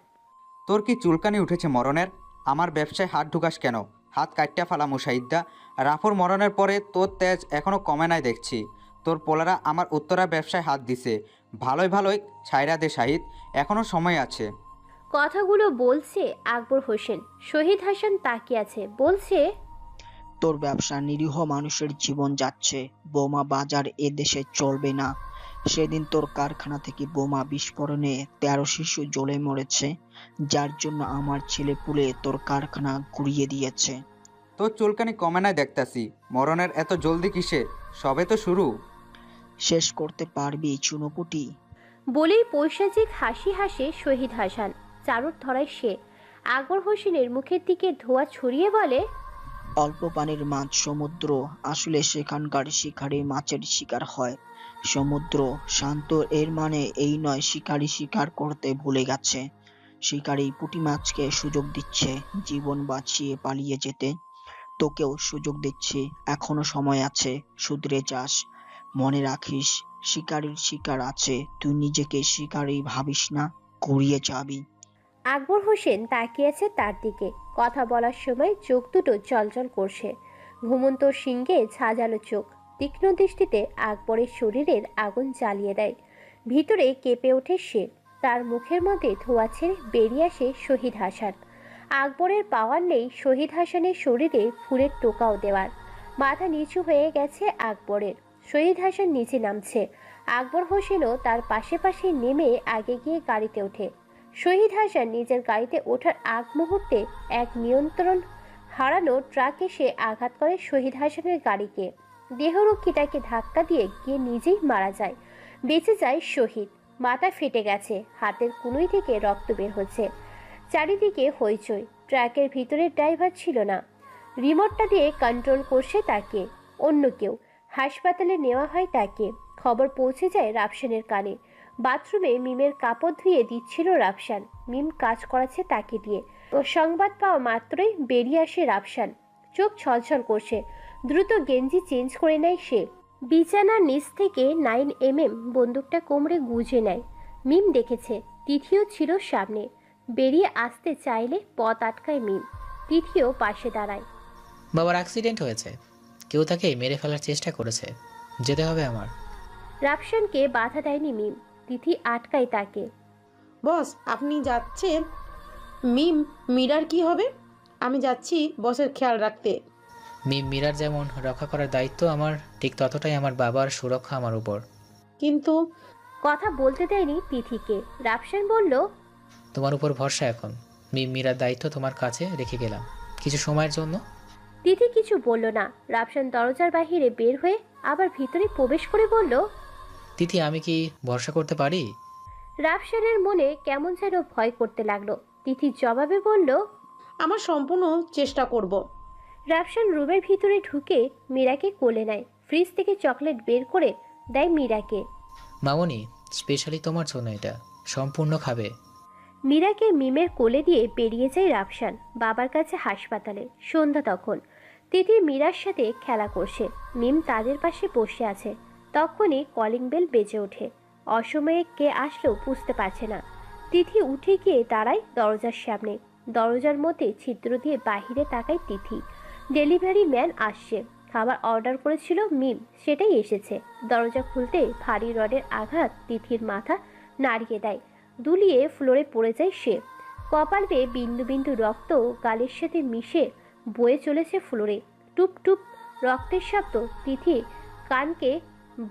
Speaker 13: তোর কি চুলকানি উঠেছে মরণের? আমার ব্যবসায় হাত ঢুকাস কেন? হাত কাটটা ফালা মুশাহিদা। রাফুর মরণের পরে তোর তেজ এখনো কমে নাই দেখছি। তোর পোলারা আমার উত্তরা ব্যবসায় হাত দিছে। ভালোই ভালোই ছাইরা দে শাহিদ, এখনো সময় আছে।
Speaker 2: কথাগুলো বলছে আকবর হোসেন। শহীদ হাসান তাকিয়ে আছে, বলছে,
Speaker 9: তোর ব্যবসা নিরীহ মানুষের জীবন যাচ্ছে। বোমা বাজার এ দেশে চলবে না। সেদিন তোর কারখানা থেকে বোমা বিস্ফোরণে 13 শিশু জ্বলে মরেছে, যার জন্য আমার ছেলে পুলে তোর কারখানা গুড়িয়ে দিয়েছে।
Speaker 13: তোর চুলকানি কমে নাই দেখতাছি, মরণের এত জলদি কিসে? সবে তো শুরু।
Speaker 9: শেষ করতে পারবি চুনোপুটি?
Speaker 2: বলেই পৈশাচিক হাসি হাসে শহীদ হাসান। চারুর ধরায় সে আকবর হোসেনের মুখের দিকে ধোঁয়া ছড়িয়ে বলে,
Speaker 9: অল্প পানির মাছ সমুদ্র, আসলে সেখানকার শিকারে মাছের শিকার হয়। সমুদ্র শান্ত, এর মানে এই নয় শিকারী শিকার করতে ভুলে গেছে। শিকারী পুঁটি মাছকে সুযোগ দিচ্ছে জীবন বাঁচিয়ে পালিয়ে যেতে। তোকেও সুযোগ দিচ্ছি, এখনো সময় আছে, শুধরে যাস। মনে রাখিস, শিকারীর শিকার আছে, তুই নিজেকে শিকারী ভাবিস না, কুড়িয়ে যাবি।
Speaker 2: আকবর হোসেন তাকিয়েছে তার দিকে। কথা বলার সময় চোখ দুটো জলজল করছে। ঘুমন্ত সিংহে ঝাঁঝালো চোখ তীক্ষ্ণ দৃষ্টিতে আকবরের শরীরের আগুন জ্বালিয়ে দেয়। ভিতরে কেঁপে ওঠে সে। তার মুখের মধ্যে ধোঁয়া ছেড়ে বেরিয়ে আসে শহীদ হাসান। আকবরের পাওয়ার নেই শহীদ হাসানের শরীরে ফুলের টোকাও দেওয়ার। মাথা নিচু হয়ে গেছে আকবরের। শহীদ হাসান নিচে নামছে। আকবর হোসেনও তার পাশে পাশে নেমে আগে গিয়ে গাড়িতে ওঠে। শহীদ হাসান নিজের গাড়িতে ওঠার আগ মুহূর্তে এক নিয়ন্ত্রণ হারানো ট্রাক এসে আঘাত করে শহীদ হাসানের গাড়িকে। দেহরক্ষীটাকে ধাক্কা দিয়ে গিয়ে নিজেই মারা যায়। বেঁচে যায় শহীদ। মাথা ফেটে গেছে, হাতের কুনুই থেকে রক্ত বের হচ্ছে। চারিদিকে হইচই। ট্রাকের ভিতরে ড্রাইভার ছিল না। রিমোটটা দিয়ে কন্ট্রোল করছে তাকে অন্য কেউ। হাসপাতালে নেওয়া হয় তাকে। খবর পৌঁছে যায় রাফসানের কানে। বাথরুমে মিমের কাপড় ধুয়ে দিচ্ছিল রাফসান। মিম কাজ করাচ্ছে তাকে দিয়ে। ও সংবাদ পাওয়া মাত্রই বেরিয়ে আসে রাফসান। চোখ ছলছল করছে। দ্রুত গেঞ্জি চেঞ্জ করে নেয় সে। বিছানার নিচ থেকে 9mm বন্দুকটা কোমরে গুজে নেয়। মিম দেখেছে, তিথিও ছিল সামনে। বেরিয়ে আসতে চাইলে পথ আটকায় মিম। তিথিও পাশে দাঁড়ায়।
Speaker 6: বাবার অ্যাক্সিডেন্ট হয়েছে, কেউ তাকে মেরে ফেলার চেষ্টা করেছে, যেতে হবে আমার।
Speaker 2: রাফসানকে বাধা দেয়নি মিম। তিথি আটকায় তাকে।
Speaker 11: বস, আপনি যাচ্ছেন? মীরার কি হবে? আমি যাচ্ছি বসের খেয়াল রাখতে।
Speaker 6: মীরার যেমন রক্ষা করার দায়িত্ব আমার, ঠিক ততটাই আমার বাবার সুরক্ষা আমার উপর।
Speaker 11: কিন্তু
Speaker 2: কথা বলতে দেয়নি তিথিকে। রাফসান বলল,
Speaker 6: তোমার উপর ভরসা এখন। মীরার দায়িত্ব তোমার কাছে রেখে গেলাম কিছু সময়ের জন্য।
Speaker 2: তিথি কিছু বলল না। রাফসান দরজার বাহিরে বের হয়ে আবার ভিতরে প্রবেশ করে বলল,
Speaker 6: তিথি, আমি কি ভরসা করতে পারি?
Speaker 2: রাফসানের মনে কেমন যেন ভয় করতে লাগলো। তিথি জবাবে বলল,
Speaker 11: আমার সম্পূর্ণ চেষ্টা করব।
Speaker 2: রাফসান রুমের ভিতরে ঢুকে মীরাকে কোলে নেয়। ফ্রিজ থেকে চকলেট বের করে দেয় মীরাকে।
Speaker 6: মামনি, স্পেশালি তোমার জন্য এটা, সম্পূর্ণ খাবে।
Speaker 2: মীরাকে মিমের কোলে দিয়ে বেরিয়ে যায় রাফসান বাবার কাছে হাসপাতালে। সন্ধ্যা তখন। তিথি মীরার সাথে খেলা করছে। মিম তাদের পাশে বসে আছে। তখনই কলিং বেল বেজে ওঠে। অসময়ে কে আসলো বুঝতে পারছে না। তিথি উঠে গিয়ে দাঁড়ায় দরজার সামনে। দরজার মধ্যে ছিদ্র দিয়ে বাহিরে তাকায় তিথি। ডেলিভারি ম্যান আসছে। খাবার অর্ডার করেছিল মিম, সেটাই এসেছে। দরজা খুলতে ভারী রডের আঘাত তিথির মাথা নাড়িয়ে দেয়। দুলিয়ে ফ্লোরে পড়ে যায় সে। কপাল বেয়ে বিন্দু বিন্দু রক্ত গালের সাথে মিশে বয়ে চলেছে ফ্লোরে। টুপ টুপ রক্তের শব্দ তিথি কানকে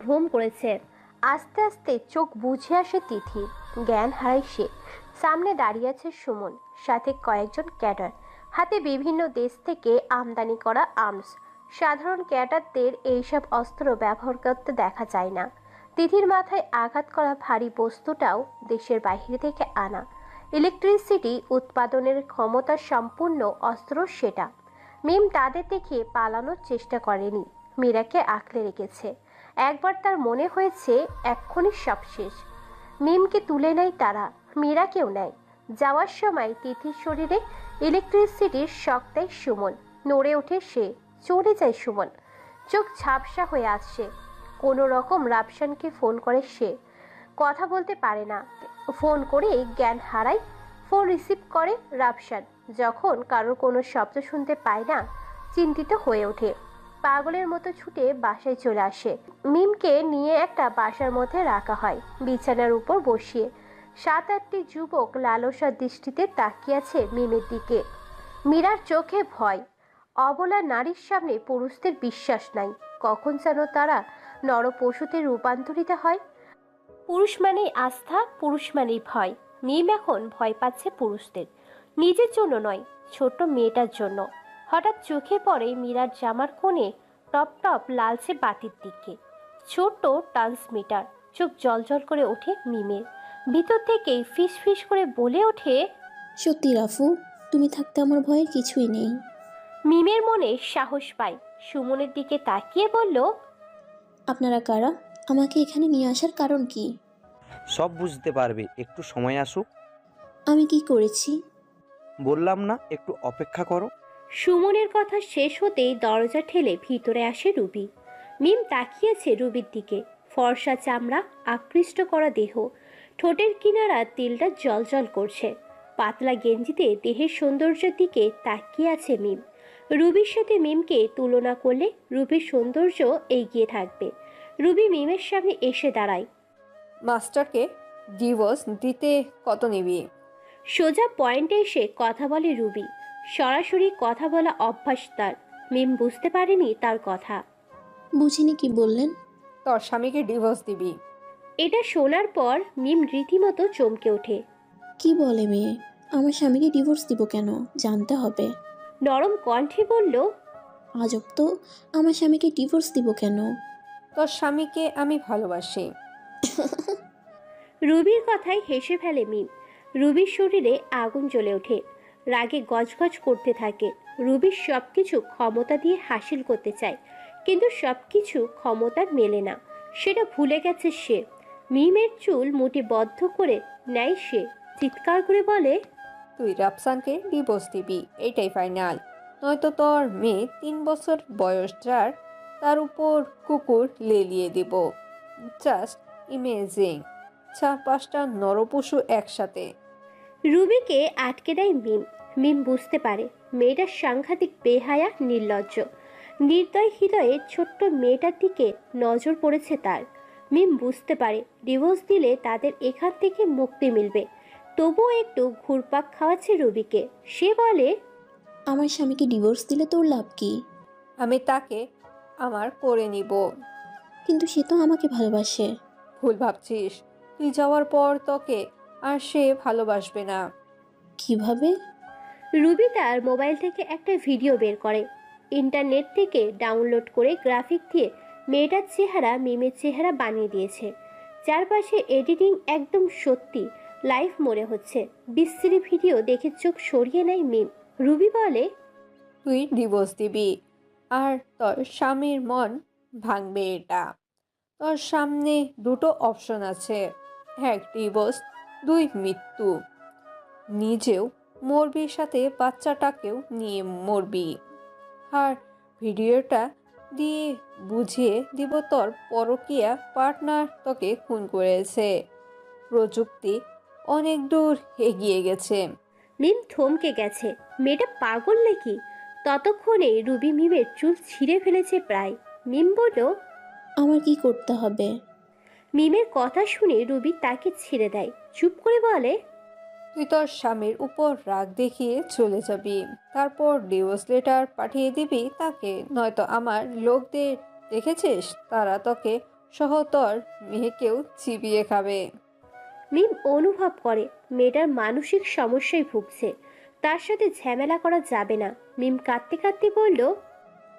Speaker 2: ভ্রম করেছে। আস্তে আস্তে চোখ বুঝে আসে তিথি। জ্ঞান হারায় সে। সামনে দাঁড়িয়ে আছে সুমন, সাথে কয়েকজন ক্যাডার। হাতে বিভিন্ন দেশ থেকে আমদানি করা আর্মস। সাধারণ ক্যাডারদের এইসব অস্ত্র ব্যবহার করতে দেখা যায় না। তিথির মাথায় আঘাত করা ভারী বস্তুটাও দেশের বাইরে থেকে আনা। ইলেকট্রিসিটি উৎপাদনের ক্ষমতা সম্পূর্ণ অস্ত্র সেটা। মিম তাদের দেখে পালানোর চেষ্টা করেনি, মীরাকে আঁকড়ে রেখেছে। একবার তার মনে হয়েছে এক্ষুনি সব শেষ। মিমকে তুলে নেয় তারা, মীরাকেও নেয়। যাওয়ার সময় তিথির শরীরে ইলেকট্রিসিটির শক দেয় সুমন। নড়ে ওঠে সে, চলে যায় সুমন। চোখ ঝাপসা হয়ে আসছে। কোনো রকম রাফসানকে ফোন করে সে, কথা বলতে পারে না। ফোন করে জ্ঞান হারায়। ফোন রিসিভ করে রাফসান। যখন কারোর কোনো শব্দ শুনতে পায় না, চিন্তিত হয়ে ওঠে। পাগলের মতো ছুটে বাসায় চলে আসে। মিমকে নিয়ে একটা বাসার মধ্যে রাখা হয়, বিছানার উপর বসিয়ে। 7-8টি যুবক লালসার দৃষ্টিতে তাকিয়ে আছে মিমের দিকে। মীরার চোখে ভয়। অবলা নারীর সামনে পুরুষদের বিশ্বাস নাই। কখন যেন তারা নরপশুতে রূপান্তরিত হয়। পুরুষ মানেই আস্থা, পুরুষ মানেই ভয়। মিম এখন ভয় পাচ্ছে পুরুষদের, নিজের জন্য নয়, ছোট্ট মেয়েটার জন্য। হঠাৎ চোখে পড়ে মীরার জামার কোণে টপ টপ লালচে বাতির দিকে। ছোট্ট ট্রান্সমিটার। চোখ জলজল করে ওঠে মিমের। ভিতর থেকেই ফিস ফিস করে বলে ওঠে,
Speaker 1: সত্যি রাফু, তুমি থাকতে আমার ভয়ের কিছুই নেই।
Speaker 2: মিমের মনে সাহস পায়। সুমনের দিকে তাকিয়ে বলল,
Speaker 1: আপনারা কারা? আমাকে এখানে নিয়ে আসার কারণ কি?
Speaker 12: সব বুঝতে পারবে, একটু সময় আসুক।
Speaker 1: আমি কি করেছি?
Speaker 12: বললাম না একটু অপেক্ষা করো।
Speaker 2: সুমনের কথা শেষ হতেই দরজা ঠেলে ভিতরে আসে রুবি। মিম তাকিয়েছে রুবির দিকে। ফর্সা চামড়া, আকৃষ্ট করা দেহ, ঠোঁটের কিনারা তিলটা জলজল করছে। পাতলা গেঞ্জিতে দেহের সৌন্দর্যের দিকে তাকিয়ে আছে মিম। রুবির সাথে মিমকে তুলনা করলে রুবির সৌন্দর্য এগিয়ে থাকবে। রুবি মিমের সামনে এসে দাঁড়ায়।
Speaker 7: মাস্টারকে ডিভোর্স দিতে কত নিবি?
Speaker 2: সোজা পয়েন্টে এসে কথা বলে রুবি। সরাসরি কথা বলা অভ্যাস তার। মিম বুঝতে পারেনি তার কথা।
Speaker 1: বুঝিনি, কি বললেন?
Speaker 7: তোর স্বামীকে ডিভোর্স দিবি?
Speaker 2: এটা শোনার পর মিম রীতিমতো চমকে ওঠে।
Speaker 1: কি বলে মেয়ে? আমার স্বামীকে ডিভোর্স দিব কেন? জানতে হবে।
Speaker 2: নরম কণ্ঠে বলল,
Speaker 1: আজব তো, আমার স্বামীকে ডিভোর্স দিব কেন?
Speaker 7: তোর স্বামীকে আমি ভালোবাসি।
Speaker 2: রুবির কথায় হেসে ফেলে মিম। রুবির শরীরে আগুন জ্বলে ওঠে। রাগে গজগজ করতে থাকে। রুবির সবকিছু ক্ষমতা দিয়ে হাসিল করতে চায়, কিন্তু সবকিছু ক্ষমতার মেলে না। সেটা ভুলে গেছে সে। মিমের চুল মুঠি বদ্ধ করে নেয় সে। চিৎকার করে বলে,
Speaker 7: তুই রাফসানকে ডিভোর্স দিবি, এটাই ফাইনাল। নয়তো তোর মেয়ে 3 বছর বয়স, যার তার উপর কুকুর লেলিয়ে দিব। জাস্ট ইমেজিং, 4-5টা নরপশু একসাথে।
Speaker 2: রুবিকে আটকে দেয় মিম। মিম বুঝতে পারে মেয়েটা সাংঘাতিক বেহায়া, নির্লজ্জ, নির্দয় হৃদয়ে ছোট্ট মেয়েটার দিকে নজর পড়েছে তার। মিম বুঝতে পারে ডিভোর্স দিলে তাদের এখান থেকে মুক্তি মিলবে। তবুও একটু ঘুরপাক খাওয়াচ্ছে রুবিকে। সে বলে,
Speaker 1: আমার স্বামীকে ডিভোর্স দিলে তোর লাভ কি?
Speaker 7: আমি তাকে আমার করে নিব।
Speaker 1: কিন্তু সে তো আমাকে ভালোবাসে।
Speaker 7: ভুল ভাবছিস। তুই যাওয়ার পর তোকে আর সে ভালোবাসবে না।
Speaker 1: কিভাবে?
Speaker 2: রুবি তার মোবাইল থেকে একটা ভিডিও বের করে। ইন্টারনেট থেকে ডাউনলোড করে গ্রাফিক দিয়ে মেয়েটার চেহারা মিমের চেহারা বানিয়ে দিয়েছে। চারপাশে এডিটিং একদম সত্যি লাইভ মনে হচ্ছে। বিশ্রী ভিডিও দেখে চোখ সরিয়ে নেয় মিম। রুবি বলে,
Speaker 7: তুই ডিভোর্স দিবি আর তোর স্বামীর মন ভাঙবে। এটা তোর সামনে 2টো অপশন আছে, 1 ডিভোর্স, 2 মৃত্যু। নিজেও মরবি, সাথে বাচ্চাটাকেও নিয়ে মরবি। আর ভিডিওটা দিয়ে বুঝিয়ে দিব তোর পরকীয়া পার্টনার তোকে খুন করেছে। প্রযুক্তি অনেক দূর এগিয়ে গেছে।
Speaker 2: মিম থমকে গেছে। মেয়েটা পাগল নাকি? ততক্ষণে রুবি মিমের চুল ছিঁড়ে ফেলেছে প্রায়। মিম বলল,
Speaker 1: আমার কি করতে হবে?
Speaker 2: মিমের কথা শুনে রুবি তাকে ছেড়ে দেয়। চুপ করে বলে,
Speaker 7: তুই তোর স্বামীর উপর রাগ দেখিয়ে চলে যাবি, তারপর ডিভোর্স লেটার পাঠিয়ে দিবি তাকে। নয়তো আমার লোকদের দেখেছিস, তারা তোকে সহ তোর মেয়েকেও চিবিয়ে খাবে।
Speaker 2: মিম অনুভব করে মেয়েটার মানসিক সমস্যায় ভুগছে। তার সাথে ঝামেলা করা যাবে না। মিম কাঁদতে কাঁদতে বলল,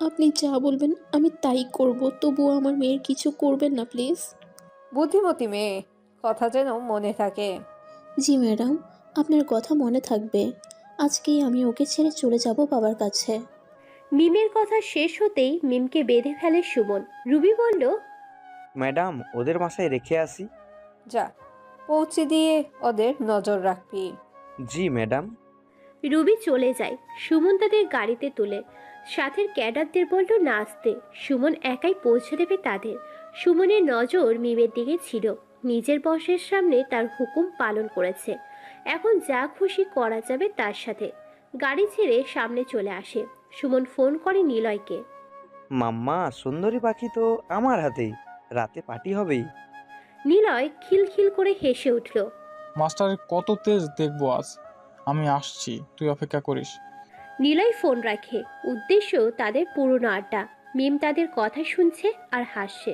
Speaker 1: আপনি যা বলবেন আমি তাই করব, তবুও আমার মেয়ের কিছু করবেন না প্লিজ।
Speaker 7: বুদ্ধিমতী মেয়ে, কথা যেন মনে থাকে।
Speaker 1: জি ম্যাডাম, আপনার কথা মনে থাকবে। আজকেই আমি ওকে ছেড়ে চলে যাব বাবার কাছে।
Speaker 2: মিমের কথা শেষ হতেই মিমকে বেঁধে ফেলে সুমন। রুবি বলল,
Speaker 12: ম্যাডাম ওদের বাসায় রেখে আসি।
Speaker 7: যা, পৌঁছে দিয়ে ওদের নজর রাখবি।
Speaker 12: জি ম্যাডাম।
Speaker 2: রুবি চলে যায়। সুমন তাদের গাড়িতে তুলে সাথের ক্যাডারদের বলল না আসতে, সুমন একাই পৌঁছে দেবে তাদের। সুমনের নজর মিমের দিকে ছিল। নিজের বসের সামনে তার হুকুম পালন করেছে, এখন যা খুশি করা যাবে তার সাথে। গাড়ি ছেড়ে সামনে চলে আসে। সুমন ফোন করে নিলয়কে।
Speaker 12: মাম্মা সুন্দরী পাখি তো আমার হাতেই, রাতে পার্টি হবেই।
Speaker 2: নিলয় খিলখিল করে হেসে উঠল।
Speaker 3: মাস্টারের কত তেজ দেখবো আজ। আমি আসছি, তুই অপেক্ষা করিস।
Speaker 2: নিলয় ফোন রাখে। উদ্দেশ্য তাদের পুরনো আড্ডা। মিম তাদের কথা শুনছে আর হাসছে।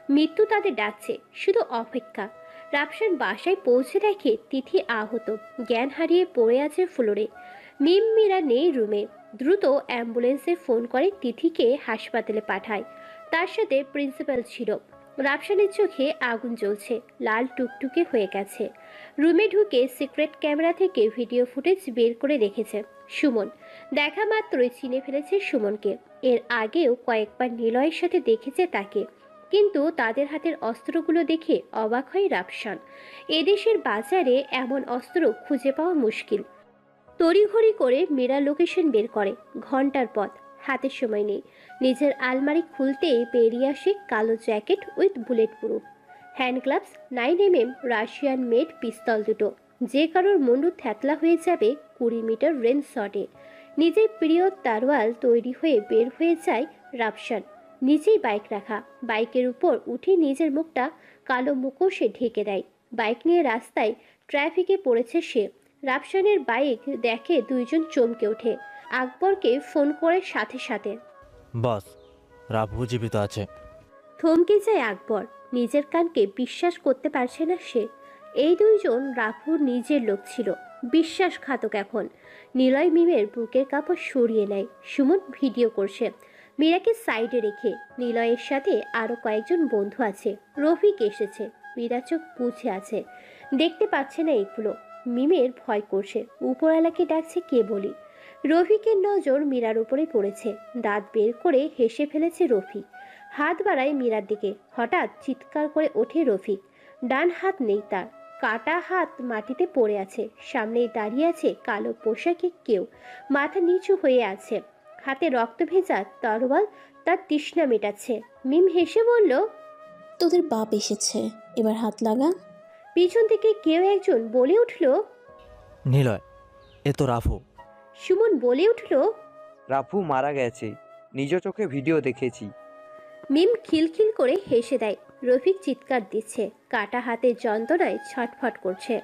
Speaker 2: মৃত্যু তাদের ডাকছে, শুধু অপেক্ষা। রাফসান বাসায় পৌঁছে দেখে তিথি আহত, জ্ঞান হারিয়ে পড়ে আছে ফ্লোরে। মিম মীরা নেই রুমে। দ্রুত অ্যাম্বুলেন্সে ফোন করে তিথিকে হাসপাতালে পাঠায়। তার সাথে প্রিন্সিপাল ছিল। রাফসানের চোখে আগুন জ্বলছে, লাল টুকটুকে হয়ে গেছে। রুমে ঢুকে সিক্রেট ক্যামেরা থেকে ভিডিও ফুটেজ বের করে রেখেছে সুমন। দেখা মাত্রই চিনে ফেলেছে সুমনকে। এর আগেও কয়েকবার নিলয়ের সাথে দেখেছে তাকে, কিন্তু তাদের হাতের অস্ত্রগুলো দেখে অবাক হয় রাফসান। এদেশের বাজারে এমন অস্ত্র খুঁজে পাওয়া মুশকিল। তড়িঘড়ি করে মীরা লোকেশন বের করে। ঘন্টার পথ, হাতে সময় নেই। নিজের আলমারি খুলতেই বেরিয়ে আসে কালো jacket with bullet proof, hand gloves, 9mm Russian made pistol দুটো। যে কারোর মুন্ডু থ্যাতলা হয়ে যাবে 20 মিটার রেঞ্জ শটে। নিজের প্রিয় তারওয়াল তৈরি হয়ে বের হয়ে যায় রাফসান। নিচেই বাইক রাখা, বাইকের উপর উঠে নিজের মুখটা কালো মুখোশে ঢেকে দেয়। বাইক নিয়ে রাস্তায় ট্রাফিকে পড়েছে সে। রাফসানের বাইক দেখে দুইজন চমকে ওঠে। আকবরকে ফোন করে সাথে সাথে।
Speaker 4: বস, রাভু জীবিত আছে।
Speaker 2: থমকে যায় আকবর। নিজের কানকে বিশ্বাস করতে পারছে না সে। এই দুইজন রাফুর নিজের লোক ছিল। বিশ্বাসঘাতক এখন। নিলয় মিমের বুকের কাপড় সরিয়ে নেয়। সুমন ভিডিও করছে। মীরাকে সাইডে রেখে। নিলয়ের সাথে আরো কয়েকজন বন্ধু আছে। রফিক এসেছে। মীরা চোখ বুঝে আছে, দেখতে পাচ্ছে না এগুলো। মিমের ভয় করছে, উপরওয়ালাকে ডাকছে কে বলি। রফিকের নজর মীরার উপরে পড়েছে। দাঁত বের করে হেসে ফেলেছে রফিক। হাত বাড়ায় মীরার দিকে। হঠাৎ চিৎকার করে ওঠে রফিক। ডান হাত নেই তার, কাটা হাত মাটিতে পড়ে আছে। সামনেই দাঁড়িয়ে আছে কালো পোশাকে কেউ, মাথা নিচু হয়ে আছে। হাতে রক্ত ভেজা তরোয়াল তার তৃষ্ণা মেটাচ্ছে। মিম হেসে বলল,
Speaker 1: তোদের বাপ এসেছে, এবার হাত লাগা।
Speaker 2: পিছন থেকে কেউ একজন বলে উঠল,
Speaker 4: নিলয়, এ তো রাভু।
Speaker 2: সুমন বলে উঠল,
Speaker 12: রাফু মারা গেছে, নিজ চোখে ভিডিও দেখেছি।
Speaker 2: মিম খিলখিল করে হেসে দেয়। রফিক চিৎকার দিচ্ছে, কাটা হাতের যন্ত্রণায় ছটফট করছে।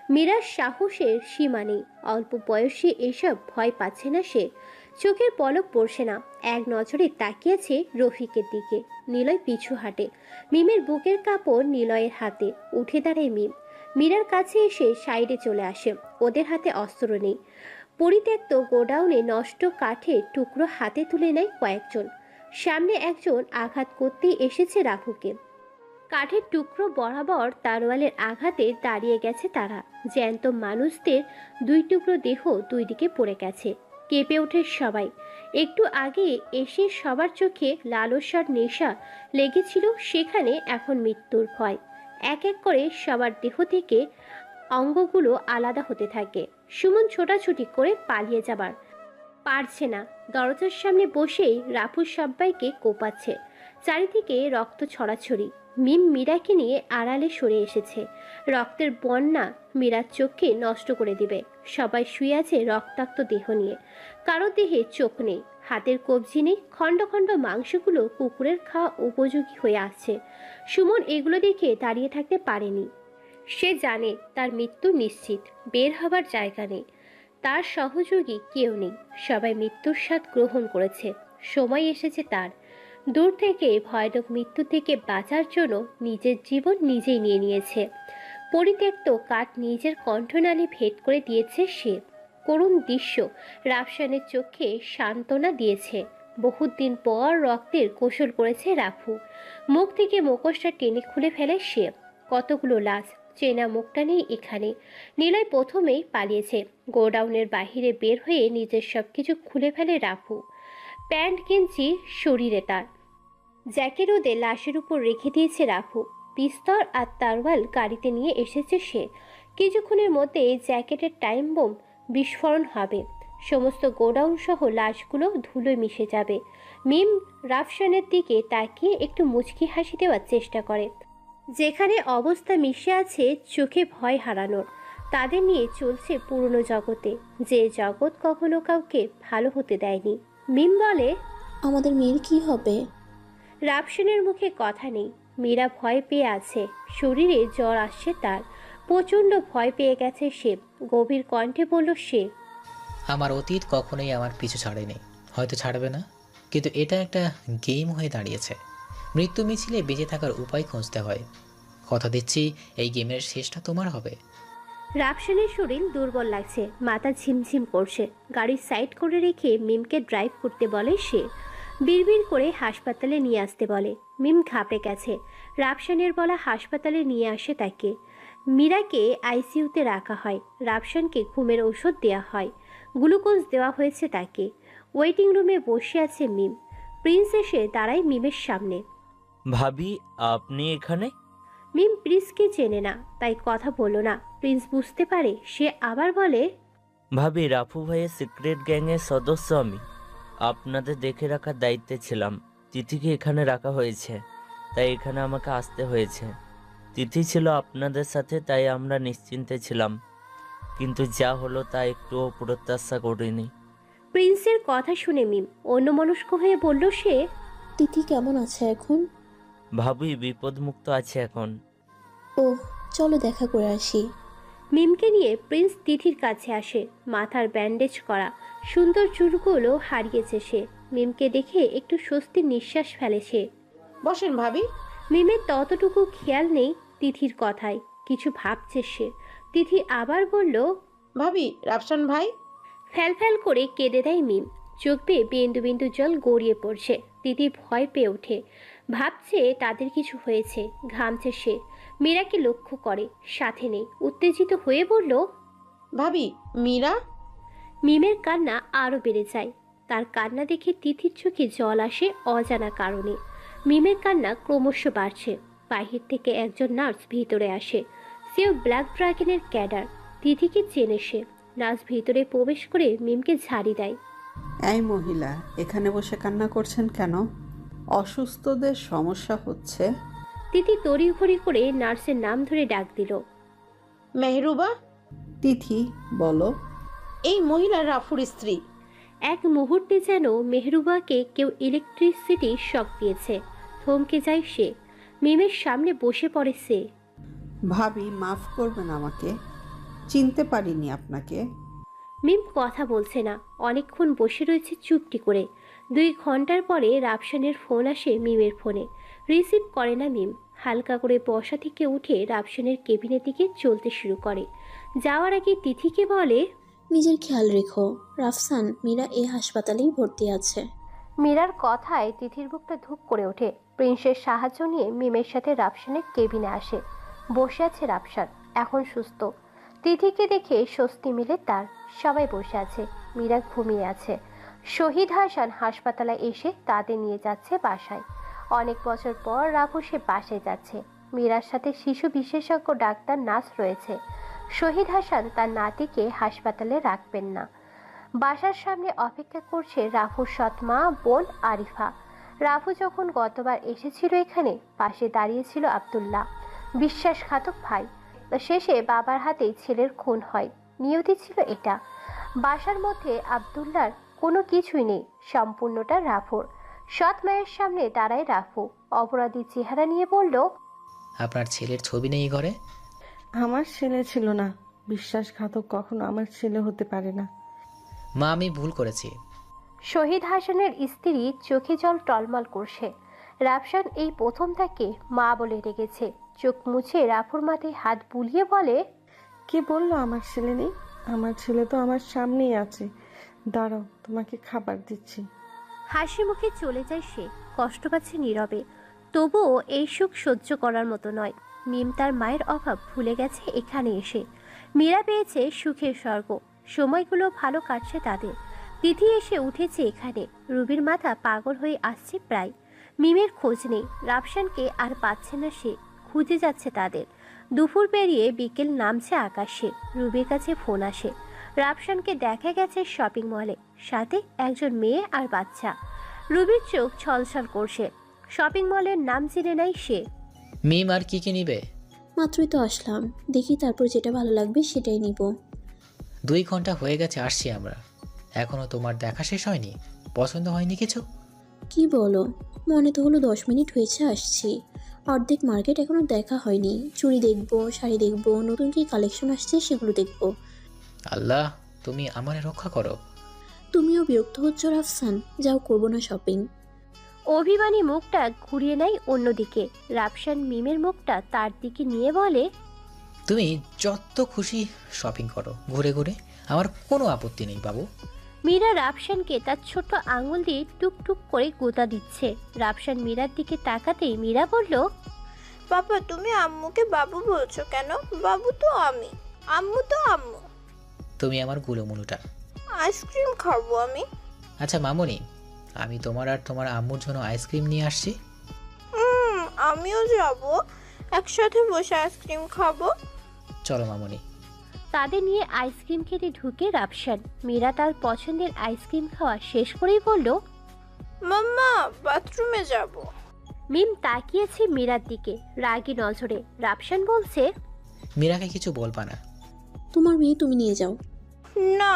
Speaker 2: মীরার সাহসের সীমা নেই। অল্প বয়সী এসব ভয় পাচ্ছে না সে। চোখের পলক পড়ছে না, এক নজরে তাকিয়েছে রফিকের দিকে। নিলয় পিছু হাঁটে। মিমের বুকের কাপড় নিলয়ের হাতে। উঠে দাঁড়ায় মিম। মীরার কাছে এসে সাইডে চলে আসে। ওদের হাতে অস্ত্র নেই। পরিত্যক্ত গোডাউনে নষ্ট কাঠের টুকরো হাতে তুলে নেয় কয়েকজন। সামনে একজন আঘাত করতেই এসেছে রাফুকে। কাঠের টুকরো বরাবর তারওয়ালের আঘাতে দাঁড়িয়ে গেছে তারা। জ্যান্ত মানুষদের দুই টুকরো দেহ দুই দিকে পড়ে গেছে। কেঁপে ওঠে সবাই। একটু আগে এসে সবার চোখে লালসার নেশা লেগেছিল, সেখানে এখন মৃত্যুর ভয়। এক এক করে সবার দেহ থেকে অঙ্গগুলো আলাদা হতে থাকে। সুমন ছোটাছুটি করে পালিয়ে যাবার পারছে না। দরজার সামনে বসেই রাফু সবাইকে কোপাচ্ছে। চারিদিকে রক্ত ছড়াছড়ি। মিম মীরাকে নিয়ে আড়ালে সরে এসেছে। রক্তের বন্যা মীরার চোখকে নষ্ট করে দিবে। সবাই শুয়ে আছে রক্তাক্ত দেহ নিয়ে। কারো দেহে চোখ নেই, হাতের কবজি নেই। খণ্ড খণ্ড মাংসগুলো কুকুরের খাওয়া উপযোগী হয়ে আসছে। সুমন এগুলো দেখে দাঁড়িয়ে থাকতে পারেনি। সে জানে তার মৃত্যু নিশ্চিত, বের হবার জায়গা নেই। তার সহযোগী কেউ নেই। সবাই মৃত্যুর স্বাদ গ্রহণ করেছে। সময় এসেছে তার। দূর থেকে ভয়ানক মৃত্যু থেকে বাঁচার জন্য নিজের জীবন নিজেই নিয়ে নিয়েছে। পরিত্যক্ত কাঠ নিজের কণ্ঠনালী ভেদ করে দিয়েছে সে। করুণ দৃশ্য রাফসানের চোখে সান্ত্বনা দিয়েছে। বহুদিন পর রক্তের গোসল করেছে রাফু। মুখ থেকে মুখোশটা টেনে খুলে ফেলে সে। কতগুলো লাশ, চেনা মুখটা নেই এখানে। নিলয় প্রথমেই পালিয়েছে। গোডাউনের বাহিরে বের হয়ে নিজের সবকিছু খুলে ফেলে রাফু। প্যান্ট গেঞ্জি শরীরে তার, জ্যাকেট রোদে লাশের উপর রেখে দিয়েছে রাফু। পিস্তল আর তারওয়াল গাড়িতে নিয়ে এসেছে সে। কিছুক্ষণের মধ্যে জ্যাকেটের টাইম বোম বিস্ফোরণ হবে। সমস্ত গোডাউন সহ লাশগুলো ধুলোয় মিশে যাবে। মিম রাফসানের দিকে তাকিয়ে একটু মুচকি হাসি দেওয়ার চেষ্টা করে। যেখানে অবস্থা মিশে আছে চোখে ভয় হারানোর। তাদের নিয়ে চলছে পুরনো জগতে, যে জগৎ কখনো কাউকে ভালো হতে দেয়নি। মিম বলে,
Speaker 1: আমাদের মেয়ের কি হবে?
Speaker 2: রাফসানের মুখে কথা নেই। মীরা ভয় পেয়ে আছে, শরীরে জ্বর আসছে তার। প্রচণ্ড ভয় পেয়ে গেছে সে। গভীর কণ্ঠে বলল সে,
Speaker 6: আমার অতীত কখনোই আমার পিছু ছাড়েনি, হয়তো ছাড়বে না, কিন্তু এটা একটা গেম হয়ে দাঁড়িয়েছে। মৃত্যু মিছিলে বেঁচে থাকার উপায় খুঁজতে হয়। কথা দিচ্ছি এই গেমের শেষটা তোমার হবে।
Speaker 2: রাফসানের শরীর দুর্বল লাগছে, মাথা ঝিমঝিম করছে। গাড়ি সাইড করে রেখে মিমকে ড্রাইভ করতে বলে সে। বিড়বিড় করে হাসপাতালে নিয়ে আসতে বলে। মিম ঘাবড়ে গেছে। রাফসানের বলা হাসপাতালে নিয়ে আসে তাকে। মীরাকে আইসিইউতে রাখা হয়। রাফসানকে ঘুমের ওষুধ দেওয়া হয়, গ্লুকোজ দেওয়া হয়েছে তাকে। ওয়েটিং রুমে বসে আছে মিম। প্রিন্স এসে দাঁড়ায় মিমের সামনে।
Speaker 14: ভাবি, আপনি এখানে?
Speaker 2: মিম প্রিন্সকে চেনে না, তাই কথা বলল না। প্রিন্স বুঝতে পারে। সে আবার বলে,
Speaker 14: ভাবি, রাফু ভাইয়ের সিক্রেট গ্যাংয়ের সদস্য আমি। আপনাদের দেখে রাখার দায়িত্বে ছিলাম। তিথিকে এখানে রাখা হয়েছে, তাই এখানে আমাকে আসতে হয়েছে। তিথি ছিল আপনাদের সাথে, তাই আমরা নিশ্চিন্তে ছিলাম, কিন্তু যা হলো তা একটুও প্রত্যাশা করিনি।
Speaker 2: প্রিন্সের কথা শুনে মিম অন্যমনস্ক হয়ে বলল সে,
Speaker 1: তিথি কেমন আছে এখন?
Speaker 14: ভাবি বিপদমুক্ত আছে এখন।
Speaker 1: ও, চলো দেখা করে আসি।
Speaker 2: মিমকে নিয়ে প্রিন্স তিথির কাছে আসে। মাথার ব্যান্ডেজ করা, সুন্দর চুলগুলো হারিয়েছে সে। মিমকে দেখে একটু স্বস্তির নিঃশ্বাস ফেলে সে।
Speaker 11: বসেন ভাবি।
Speaker 2: মিমের ততটুকু খেয়াল নেই তিথির কথায়, কিছু ভাবছে সে। তিথি আবার বলল,
Speaker 11: ভাবি, রাফসান ভাই।
Speaker 2: ফ্যাল করে কেঁদে দেয় মিম। চোখ বেয়ে বিন্দু বিন্দু জল গড়িয়ে পড়ছে। তিথি ভয় পেয়ে ওঠে, ভাবছে তাদের কিছু হয়েছে। ঘামছে সে। মীরাকে লক্ষ্য করে, সাথে নেই। উত্তেজিত হয়ে বলল,
Speaker 11: ভাবি, মীরা।
Speaker 2: মিমের কান্না আরও বেড়ে যায়। তার কান্না দেখে তিথির চোখে জল আসে অজানা কারণে। মিমের কান্না ক্রমশ বাড়ছে। বাহির থেকে একজন নার্স ভিতরে আসে। সেও ব্ল্যাক ড্রাগনের ক্যাডার। তিথিকে চেনে সে। নার্স ভিতরে প্রবেশ করে মিমকে ঝাড়ি দেয়।
Speaker 15: এই মহিলা, এখানে বসে কান্না করছেন কেন? অসুস্থদের সমস্যা হচ্ছে।
Speaker 2: তিথি তড়িঘড়ি করে নার্সের নাম ধরে ডাক দিল,
Speaker 11: মেহরুবা।
Speaker 15: তিথি, বলো।
Speaker 11: এই মহিলা রাফুর স্ত্রী।
Speaker 2: এক মুহূর্তে যেন মেহরুবাকে কেউ ইলেকট্রিসিটি শক দিয়েছে। থমকে যায় সে। মিমের সামনে বসে পড়ে সে।
Speaker 15: ভাবি, মাফ করবেন আমাকে, চিনতে পারিনি আপনাকে।
Speaker 2: মিম কথা বলছে না। অনেকক্ষণ বসে রয়েছে চুপটি করে। 2 ঘন্টার পরে রাফসানের ফোন আসে মিমের ফোনে। রিসিভ করে না মিম। হালকা করে বসা থেকে উঠে রাফসানের কেবিনের দিকে চলতে শুরু করে। যাওয়ার আগে তিথিকে বলে,
Speaker 1: নিজের খেয়াল রেখো। রাফসান, মীরা এই হাসপাতালেই ভর্তি আছে।
Speaker 2: মীরার কথায় তিথির বুকটা ধুপ করে ওঠে। প্রিন্সের সাহায্য নিয়ে মিমের সাথে রাফসানের কেবিনে আসে। বসে আছে রাফসান, এখন সুস্থ। তিথিকে দেখে স্বস্তি মিলে তার। সবাই বসে আছে। মীরা ঘুমিয়ে আছে। শহীদ হাসান হাসপাতালে এসে তাদের নিয়ে যাচ্ছে বাসায়। অনেক বছর পর রাফু সে বাসায় যাচ্ছে। মীরার সাথে শিশু বিশেষজ্ঞ ডাক্তার নার্স রয়েছে। শহীদ হাসান তার নাতিকে হাসপাতালে রাখবেন না। বাসার সামনে অপেক্ষা করছে রাফুর সৎমা বোন আরিফা। রাফু যখন গতবার এসেছিল এখানে, পাশে দাঁড়িয়েছিল আব্দুল্লাহ, বিশ্বাসঘাতক ভাই। শেষে বাবার হাতেই ছেলের খুন হয়। নিয়তি ছিল এটা। বাসার মধ্যে আব্দুল্লাহর কোনো কিছুই নেই, সম্পূর্ণটা রাফুর। সৎ মায়ের সামনে দাঁড়ায় রাফু। অপরাধী চেহারা নিয়ে বলল,
Speaker 6: আপনার ছেলের ছবি নেই ঘরে?
Speaker 15: আমার ছেলে ছিল না। বিশ্বাসঘাতক কখনো আমার ছেলে হতে পারে না।
Speaker 6: মা, আমি ভুল করেছি।
Speaker 2: শহীদ হাসানের স্ত্রী চোখে জল টলমল করছে। রাফসান এই প্রথম তাকে মা বলে রেখেছে। চোখ মুছে রাফুর মাথায় হাত বুলিয়ে বলে,
Speaker 15: কে বললো আমার ছেলে নেই? আমার ছেলে তো আমার সামনেই আছে। দাঁড়াও, তোমাকে খাবার দিচ্ছি।
Speaker 2: হাসি মুখে চলে যায় সে। কষ্ট পাচ্ছে নীরবে। তবুও এই সুখ সহ্য করার মতো নয়। মিম তার মায়ের অভাব ভুলে গেছে এখানে এসে। মীরা পেয়েছে সুখের স্বর্গ। সময়গুলো ভালো কাটছে তাদের। তিথি এসে উঠেছে এখানে। রুবির মাথা পাগল হয়ে আসছে প্রায়। মিমের খোঁজ নেই। রাফসানকে আর পাচ্ছে না সে। খুঁজে যাচ্ছে তাদের। দুপুর পেরিয়ে বিকেল নামছে আকাশে। রুবির কাছে ফোন আসে। রাফসানকে দেখা গেছে শপিং মলে, সাথে একজন মেয়ে আর বাচ্চা। রুবির চোখ ছলছল করছে। শপিং মলের নাম জেনে নাই সে।
Speaker 6: মিম আর কি নিবে?
Speaker 1: মাত্রই তো আসলাম, দেখি তারপর যেটা ভালো লাগবে সেটাই নিব।
Speaker 6: 2 ঘন্টা হয়ে গেছে আসছি আমরা, এখনো তোমার দেখা শেষ হয়নি? পছন্দ হয়নি কিছু?
Speaker 1: কি বলো? মনে তো হলো 10 মিনিট হয়েছে আসছি। অর্ধেক মার্কেট এখনো দেখা হয়নি। চুড়ি দেখবো, শাড়ি দেখবো, নতুন কি কালেকশন আসছে সেগুলো দেখবো।
Speaker 6: আল্লাহ, তুমি আমারে রক্ষা করো।
Speaker 1: তুমিও বিরক্ত হচ্ছ রাফসান? যাও, করবো না শপিং।
Speaker 2: অভিমানী মুখটা ঘুরিয়ে নেয় অন্যদিকে। রাফসান মিমের মুখটা তার দিকে নিয়ে বলে,
Speaker 6: তুমি যত খুশি শপিং করো ঘুরে ঘুরে, আমার কোনো আপত্তি নেই বাবু।
Speaker 2: মীরা রাফসানকে তার ছোট্ট আঙুল দিয়ে টুকটুক করে গোতা দিচ্ছে। রাফসান মীরার দিকে তাকাতেই মীরা বলল,
Speaker 5: বাবা তুমি আম্মুকে বাবু বলছো কেন? বাবু তো আমি, আম্মু তো আম্মু।
Speaker 6: তুমি আমার গুলোমুলুটা।
Speaker 5: আইসক্রিম খাবো আমি।
Speaker 6: আচ্ছা মামুনি, আমি তোমার আর তোমার আম্মুর জন্য আইসক্রিম নিয়ে আসছি।
Speaker 5: আমিও যাব, একসাথে বসে আইসক্রিম খাবো।
Speaker 6: চলো মামুনি।
Speaker 2: তাদের নিয়ে আইসক্রিম খেতে ঢুকে রাফসান। মীরা তার পছন্দের আইসক্রিম খাওয়া শেষ করেই বলল,
Speaker 5: মাম্মা বাথরুমে যাব।
Speaker 2: মিম তাকিয়েছে মীরার দিকে রাগী নজরে। রাফসান বলছে,
Speaker 6: মীরাকে কিছু বলবা না।
Speaker 1: তোমার মেয়ে তুমি নিয়ে যাও।
Speaker 5: না,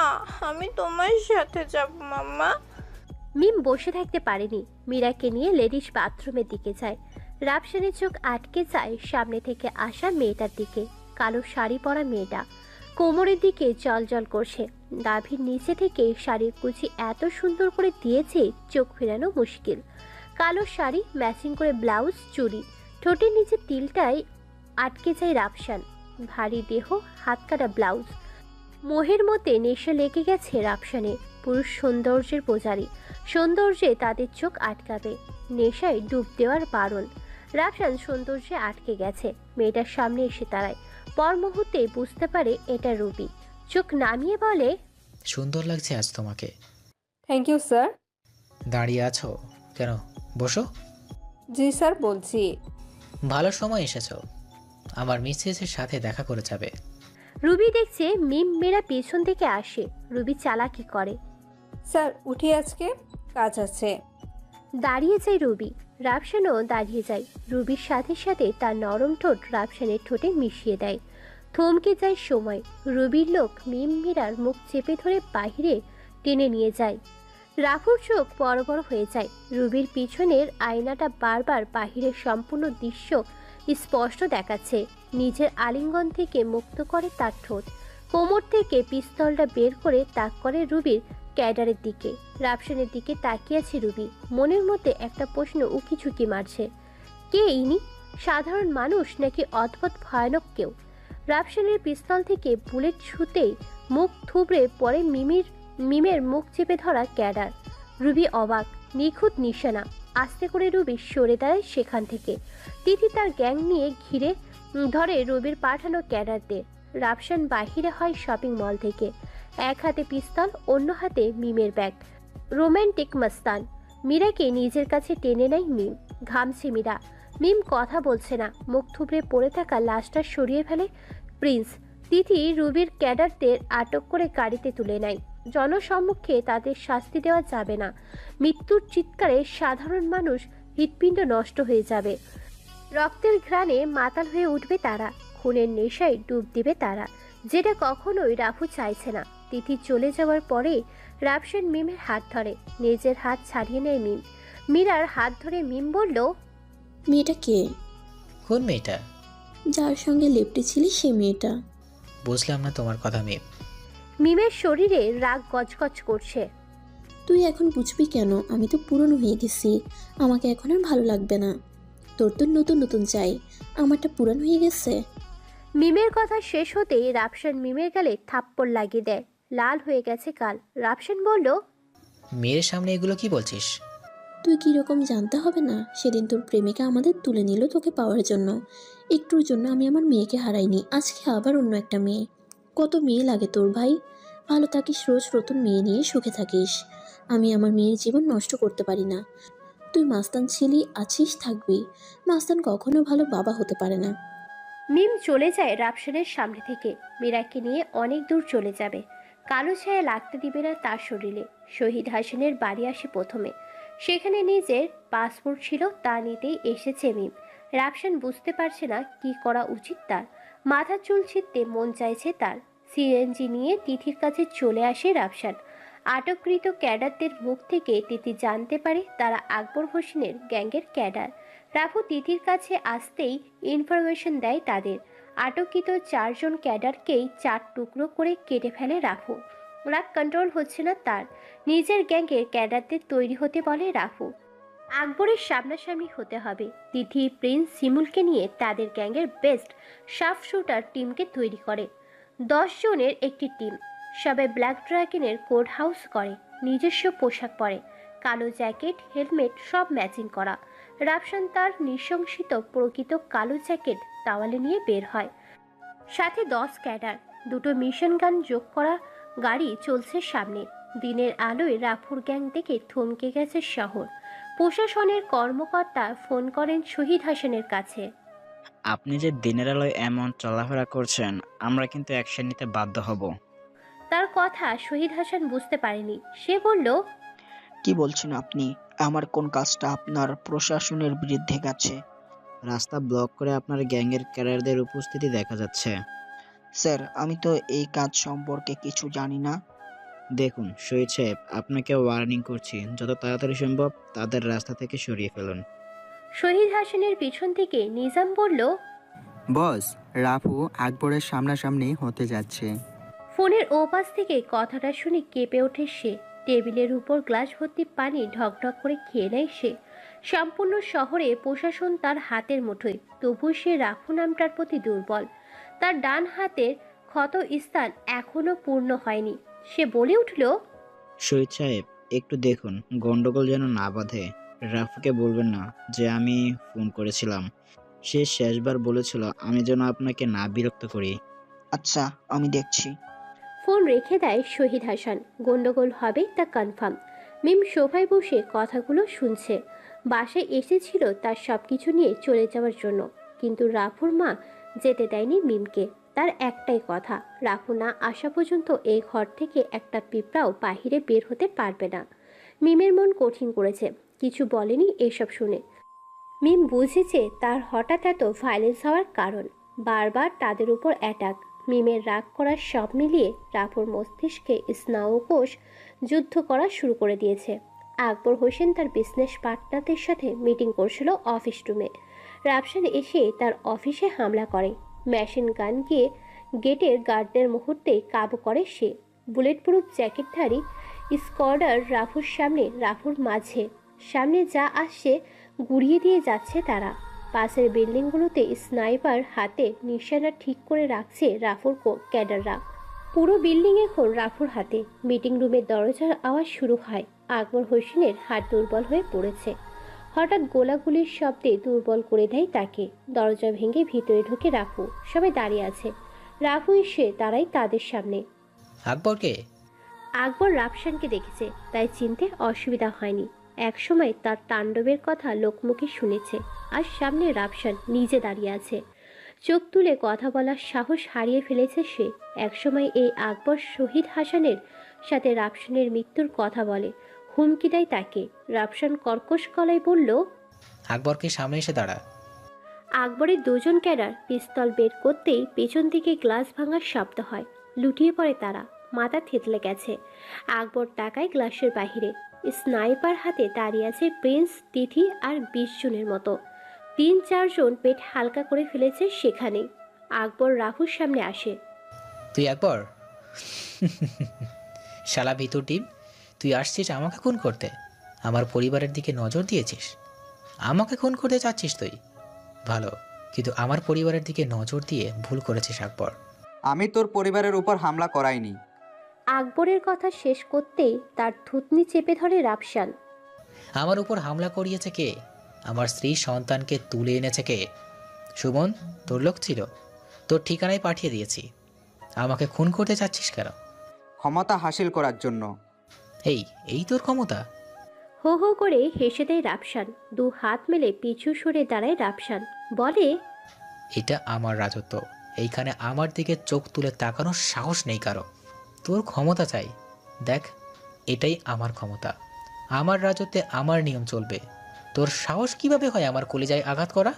Speaker 5: আমি তোমার সাথে যাব মাম্মা।
Speaker 2: মিম বসে থাকতে পারেনি। মীরাকে নিয়ে লেডিস বাথরুমের দিকে যায়। রাফসানের চোখ আটকে যায় সামনে থেকে আসা মেয়েটার দিকে। কালো শাড়ি পরা মেয়েটা কোমরের দিকে জল করছে। নাভির নিচে থেকে শাড়ির কুচি এত সুন্দর করে দিয়েছে চোখ ফেরানো মুশকিল। কালো শাড়ি, ম্যাচিং করে ব্লাউজ, চুড়ি। ঠোঁটের নিচে তিলটাই আটকে যায় রাফসান। ভারী দেহ, হাত কাটা ব্লাউজ। মোহের মধ্যে নেশা লেগে গেছে রাফসানে। পুরুষ সৌন্দর্যের পূজারী। সৌন্দর্যে তাদের চোখ আটকাবে, নেশায় ডুব দেওয়ার বারণ। রাফসান সৌন্দর্যে আটকে গেছে। মেয়েটার সামনে এসে দাঁড়ায়। পর মুহূর্তে বুঝতে পারে এটা রুবি। চোখ নামিয়ে বলে,
Speaker 6: সুন্দর লাগছে আজ তোমাকে।
Speaker 7: Thank you sir.
Speaker 6: দাঁড়িয়ে আছো কেন? বসো।
Speaker 7: জি স্যার, বলছি।
Speaker 6: ভালো সময় এসেছো, আমার মিসেসের সাথে দেখা করে যাবে।
Speaker 2: রুবি দেখছে মিম মেয়েরা পেছন থেকে আসে। রুবি চালাকি করে।
Speaker 7: স্যার উঠি, আজকে কাজ আছে।
Speaker 2: দাঁড়িয়ে যায় রুবি। রাফসানও দাঁড়িয়ে যায়। রুবির সাথে সাথে তার নরম ঠোঁট রাফসানের ঠোঁটে মিশিয়ে দেয়। থমকে যায় সময়। রুবির লোক মিম মীরার মুখ চেপে ধরে বাহিরে টেনে নিয়ে যায়। রাফুর চোখ বড় বড় হয়ে যায়। রুবির পিছনের আয়নাটা বারবার বাহিরের সম্পূর্ণ দৃশ্য স্পষ্ট দেখাচ্ছে। নিজের আলিঙ্গন থেকে মুক্ত করে তার ঠোঁট। কোমর থেকে পিস্তলটা বের করে তাক করে রুবির ক্যাডারের দিকে। রাফসানের দিকে তাকিয়ে আছে রুবি। মনের মধ্যে একটা প্রশ্ন উকিঝুঁকি মারছে। কে ইনি? সাধারণ মানুষ নাকি অদ্ভুত ভয়ানক কেউ? রাফসানের পিস্তল থেকে বুলেট ছুঁতেই মুখ থুবড়ে পড়ে মিমের মুখ চেপে ধরা ক্যাডার। রুবি অবাক। নিখুঁত নিশানা। আস্তে করে রুবি সরে দাঁড়ায় সেখান থেকে। তিথি তার গ্যাং নিয়ে ঘিরে ধরে রুবির পাঠানো ক্যাডারদের। রাফসান বাহিরে হয় শপিং মল থেকে। এক হাতে পিস্তল, অন্য হাতে মিমের ব্যাগ। রোম্যান্টিক মস্তান। মীরাকে নিজের কাছে টেনে নেয় মিম। ঘামছে মীরা। মিম কথা বলছে না। মুখ থুবড়ে পড়ে থাকা লাশটা সরিয়ে ফেলে প্রিন্স। তিথি রুবির ক্যাডারদের আটক করে গাড়িতে তুলে নেয়। জনসম্মুখে তাদের শাস্তি দেওয়া যাবে না। মৃত্যুর চিৎকারে সাধারণ মানুষ হৃৎপিণ্ড নষ্ট হয়ে যাবে। রক্তের ঘ্রাণে মাতাল হয়ে উঠবে তারা। খুনের নেশায় ডুব দিবে তারা, যেটা কখনোই রাফু চাইছে না। তিথি চলে যাওয়ার পরে রাফসান মিমের হাত ধরে। নিজের হাত ছাড়িয়ে নেয় মিম। মীরার হাত ধরে মিম বলল,
Speaker 1: মেয়েটা কে?
Speaker 6: কোন মেয়েটা?
Speaker 1: যার সঙ্গে লেপটে ছিলি সে মেয়েটা।
Speaker 6: বুঝলাম না তোমার কথা মিম।
Speaker 2: মিমের শরীরে রাগ গজগজ করছে।
Speaker 1: তুই এখন বুঝবি কেন? আমি তো পুরনো হয়ে গেছি, আমাকে এখন আর ভালো লাগবে না। তোর তো নতুন নতুন চাই, আমারটা পুরান হয়ে গেছে।
Speaker 2: মিমের কথা শেষ হতেই রাফসান মিমের গালে থাপ্পড় লাগিয়ে দেয়। লাল হয়ে গেছে গাল। রাফসান বলল,
Speaker 6: মেয়ের সামনে এগুলো কি বলছিস?
Speaker 1: তুই কীরকম জানতে হবে না? সেদিন তোর প্রেমিকা আমাদের তুলে নিল তোকে পাওয়ার জন্য। একটুর জন্য আমি আমার মেয়েকে হারাইনি, আজকে আবার অন্য একটা মেয়ে। কত মেয়ে লাগে তোর ভাই? ভালো থাকিস, রোজ নতুন মেয়ে নিয়ে সুখে থাকিস। আমি আমার মেয়ের জীবন নষ্ট করতে পারি না। তুই মাস্তান ছিলি, আছিস, থাকবি। মাস্তান কখনো ভালো বাবা হতে পারে না।
Speaker 2: মিম চলে যায় রাফসানের সামনে থেকে। মীরাকে নিয়ে অনেক দূর চলে যাবে। কালো ছায়া লাগতে দিবে না তার শরীরে। শহীদ হাসানের বাড়ি আসে প্রথমে। সেখানে নিজের পাসপোর্ট ছিল, তা নিতেই এসেছে মিম। রাফসান বুঝতে পারছে না কি করা উচিত তার। মাথার চুল ছিঁড়তে মন চাইছে তার। সিএনজি নিয়ে তিথির কাছে চলে আসে রাফসান। আটককৃত ক্যাডারদের মুখ থেকে তিথি জানতে পারে তারা আকবর হোসেনের গ্যাংয়ের ক্যাডার। রাফু তিথির কাছে আসতেই ইনফরমেশন দেয় তাদের। আটককৃত 4 জন ক্যাডারকেই 4 টুকরো করে কেটে ফেলে রাফু। রাগ কন্ট্রোল হচ্ছে না তার। নিজের গ্যাংয়ের ক্যাডারদের তৈরি হতে বলে রাফু। আকবরের সামনাসামনি হতে হবে। তিথি, প্রিন্স, শিমুলকে নিয়ে তাদের গ্যাংয়ের বেস্ট শার্প শুটার টিমকে তৈরি করে। 10 জনের একটি টিম। সবাই ব্ল্যাক ড্রাগনের কোড হাউস করে, নিজস্ব পোশাক পরে, কালো জ্যাকেট, হেলমেট সব ম্যাচিং করা। রাফসান তার নৃশংসিত প্রকৃত কালো জ্যাকেট তাওয়ালে নিয়ে বের হয়। সাথে 10 ক্যাডার, 2টো মিশন গান যোগ করা গাড়ি চলছে সামনে। দিনের আলোয় রাফুর গ্যাং দেখে থমকে গেছে শহর। প্রশাসনের কর্মকর্তা ফোন করেন শহীদ হাসানের কাছে।
Speaker 16: আপনি যে দিনের আলোয় এমন চলাফেরা করছেন, আমরা কিন্তু অ্যাকশন নিতে বাধ্য হব।
Speaker 2: তার কথা শহীদ হাসান বুঝতে পারেনি। সে বলল,
Speaker 9: কি বলছেন আপনি? আমার কোন কাজটা আপনার প্রশাসনের বিরুদ্ধে গেছে?
Speaker 16: রাস্তা ব্লক করে আপনার গ্যাংয়ের ক্যাডারদের উপস্থিতি দেখা যাচ্ছে।
Speaker 9: স্যার, আমি তো এই কাজ সম্পর্কে কিছু জানি না।
Speaker 16: দেখুন শহীদ সাহেব, আপনাকে ওয়ার্নিং করছি, যত তাড়াতাড়ি সম্ভব তাদের রাস্তা থেকে সরিয়ে ফেলুন।
Speaker 2: শহীদ হাসানের পিছন থেকে নিজাম বলল,
Speaker 17: বস, রাফু আকবরের সামনাসামনি হতে যাচ্ছে।
Speaker 2: ফোনের ওপাশ থেকে কথাটা শুনে কেঁপে ওঠে সে। টেবিলের উপর গ্লাস ভর্তি পানি ঢকঢক করে খেয়ে নেয় সে। সম্পূর্ণ শহরে প্রশাসন তার হাতের মুঠোয়, তবু সে রাফু নামটার প্রতি দুর্বল। তার ডান হাতের ক্ষত স্থান এখনো পূর্ণ হয়নি। সে বলে উঠল,
Speaker 16: শহীদ সাহেব, একটু দেখুন গন্ডগোল যেন না বাঁধে। রাফুকে বলবেন না যে আমি ফোন করেছিলাম। সে শেষবার বলেছিল আমি যেন আপনাকে না বিরক্ত করি।
Speaker 9: আচ্ছা, আমি দেখছি।
Speaker 2: ফোন রেখে দেয় শহীদ হাসান। গন্ডগোল হবে তা কনফার্ম। মিম সোফায় বসে কথাগুলো শুনছে। বাসায় এসেছিল তার সবকিছু নিয়ে চলে যাওয়ার জন্য, কিন্তু রাফুর মা যেতে দেয়নি মিমকে। তার একটাই কথা, রাফু না আসা পর্যন্ত এই ঘর থেকে একটা পিঁপড়াও বাহিরে বের হতে পারবে না। মিমের মন কঠিন করেছে, কিছু বলেনি এসব শুনে। মিম বুঝেছে তার হঠাৎ এত ভায়োলেন্স হওয়ার কারণ। বারবার তাদের উপর অ্যাটাক। মিমের রাগ করার সব মিলিয়ে রাফুর মস্তিষ্কে স্নায়ুকোষ যুদ্ধ করা শুরু করে দিয়েছে। আকবর হোসেন তার বিজনেস পার্টনারদের সাথে মিটিং করছিল অফিস রুমে। রাফসান এসে তার অফিসে হামলা করে। মেশিন গান গিয়ে গেটের গার্ডদের মুহূর্তেই কাবু করে সে। বুলেট প্রুফ জ্যাকেটধারী স্কোয়াডার রাফুর সামনে, রাফুর মাঝে। সামনে যা আসছে গুড়িয়ে দিয়ে যাচ্ছে তারা। পাশের বিল্ডিংগুলোতে স্নাইপার হাতে নিশানা ঠিক করে রাখছে রাফুর ক্যাডাররা। পুরো বিল্ডিং এখন রাফুর হাতে। মিটিং রুমের দরজার আওয়াজ শুরু হয়। আকবর হোসেনের হাত দুর্বল হয়ে পড়েছে। হঠাৎ গোলাগুলির শব্দে দুর্বল করে দেয় তাকে। দরজা ভেঙে ভিতরে ঢুকে রাফু। সবাই দাঁড়িয়ে আছে। রাফু এসে দাঁড়ায় তাদের সামনে।
Speaker 6: আকবরকে?
Speaker 2: আকবর রাফসানকে দেখেছে, তাই চিনতে অসুবিধা হয়নি। একসময় তার তাণ্ডবের কথা লোকমুখে শুনেছে। আর সামনে রাফসান নিজে দাঁড়িয়ে আছে। চোখ তুলে কথা বলার সাহস হারিয়ে ফেলেছে সে। একসময় এই আকবর শহীদ হাসানের সাথে রাফসানের মৃত্যুর কথা বলে, হুমকি দেয় তাকে। রাফসান কর্কশ গলায় বলল,
Speaker 6: আকবরকে সামনে এসে দাঁড়া।
Speaker 2: আকবরের 2 জন ক্যাডার পিস্তল বের করতেই পেছন থেকে গ্লাস ভাঙার শব্দ হয়। লুটিয়ে পড়ে তারা, মাথা থেতলে গেছে। আকবর তাকায় গ্লাসের বাহিরে। স্নাইপার হাতে দাঁড়িয়ে আছে প্রিন্স, তিথি আর 20 জনের মতো। 3-4 জন পেট হালকা করে ফেলেছে সেখানে। আকবর রাফুর সামনে আসে।
Speaker 6: তুই আকবর? শালা ভিতর টিম, তুই আসছিস আমাকে খুন করতে? আমার পরিবারের দিকে নজর দিয়েছিস? আমাকে খুন করতে চাচ্ছিস তুই? ভালো, কিন্তু আমার পরিবারের দিকে নজর দিয়ে ভুল করেছিস আকবর।
Speaker 13: আমি তোর পরিবারের উপর হামলা করাইনি।
Speaker 2: আকবরের কথা শেষ করতেই তার থুতনি চেপে ধরে রাফসান।
Speaker 6: আমার উপর হামলা করিয়েছে কে? আমার স্ত্রী সন্তানকে তুলে এনেছে কে? সুমন, তোর লোক ছিল, তোর ঠিকানায় পাঠিয়ে দিয়েছি। আমাকে খুন করতে চাচ্ছিস কেন?
Speaker 13: ক্ষমতা হাসিল করার জন্য।
Speaker 6: এই তোর ক্ষমতা?
Speaker 2: হো হো করে হেসে দেয় রাফসান। দু হাত মেলে পিছু সরে দাঁড়ায় রাফসান, বলে,
Speaker 6: এটা আমার রাজত্ব, এইখানে আমার দিকে চোখ তুলে তাকানোর সাহস নেই কারো। তোর ক্ষমতা চাই, দেখ এটাই আমার ক্ষমতা, আমার রাজত্বে আমার নিয়ম চলবে। তোর সাহস কিভাবে হয় আমার কলিজায় আঘাত করা?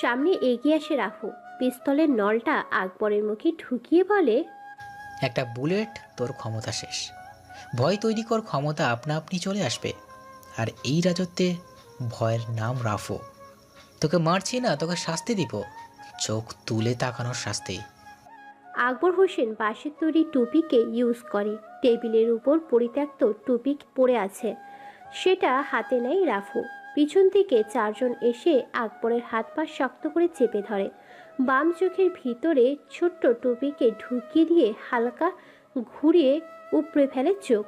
Speaker 2: সামনে এগিয়ে আসে রাফু, পিস্তলের নলটা আকবরের মুখে ঢুকিয়ে বলে,
Speaker 6: একটা বুলেট, তোর ক্ষমতা শেষ। ভয় তৈরি কর, ক্ষমতা আপনা আপনি চলে আসবে। আর এই রাজত্বে ভয়ের নাম রাফু। তোকে মারছি না, তোকে শাস্তি দিব, চোখ তুলে তাকানোর শাস্তি।
Speaker 2: আকবর হোসেন বাঁশের তৈরি টুপিকে ইউজ করে। টেবিলের উপর পরিত্যক্ত টুপি পড়ে আছে, সেটা হাতে নেয় রাফু। পিছন থেকে চারজন এসে আকবরের হাত পা শক্ত করে চেপে ধরে। বাম চোখের ভিতরে ছোট্ট টুপিকে ঢুকিয়ে দিয়ে হালকা ঘুরিয়ে উপড়ে ফেলে চোখ।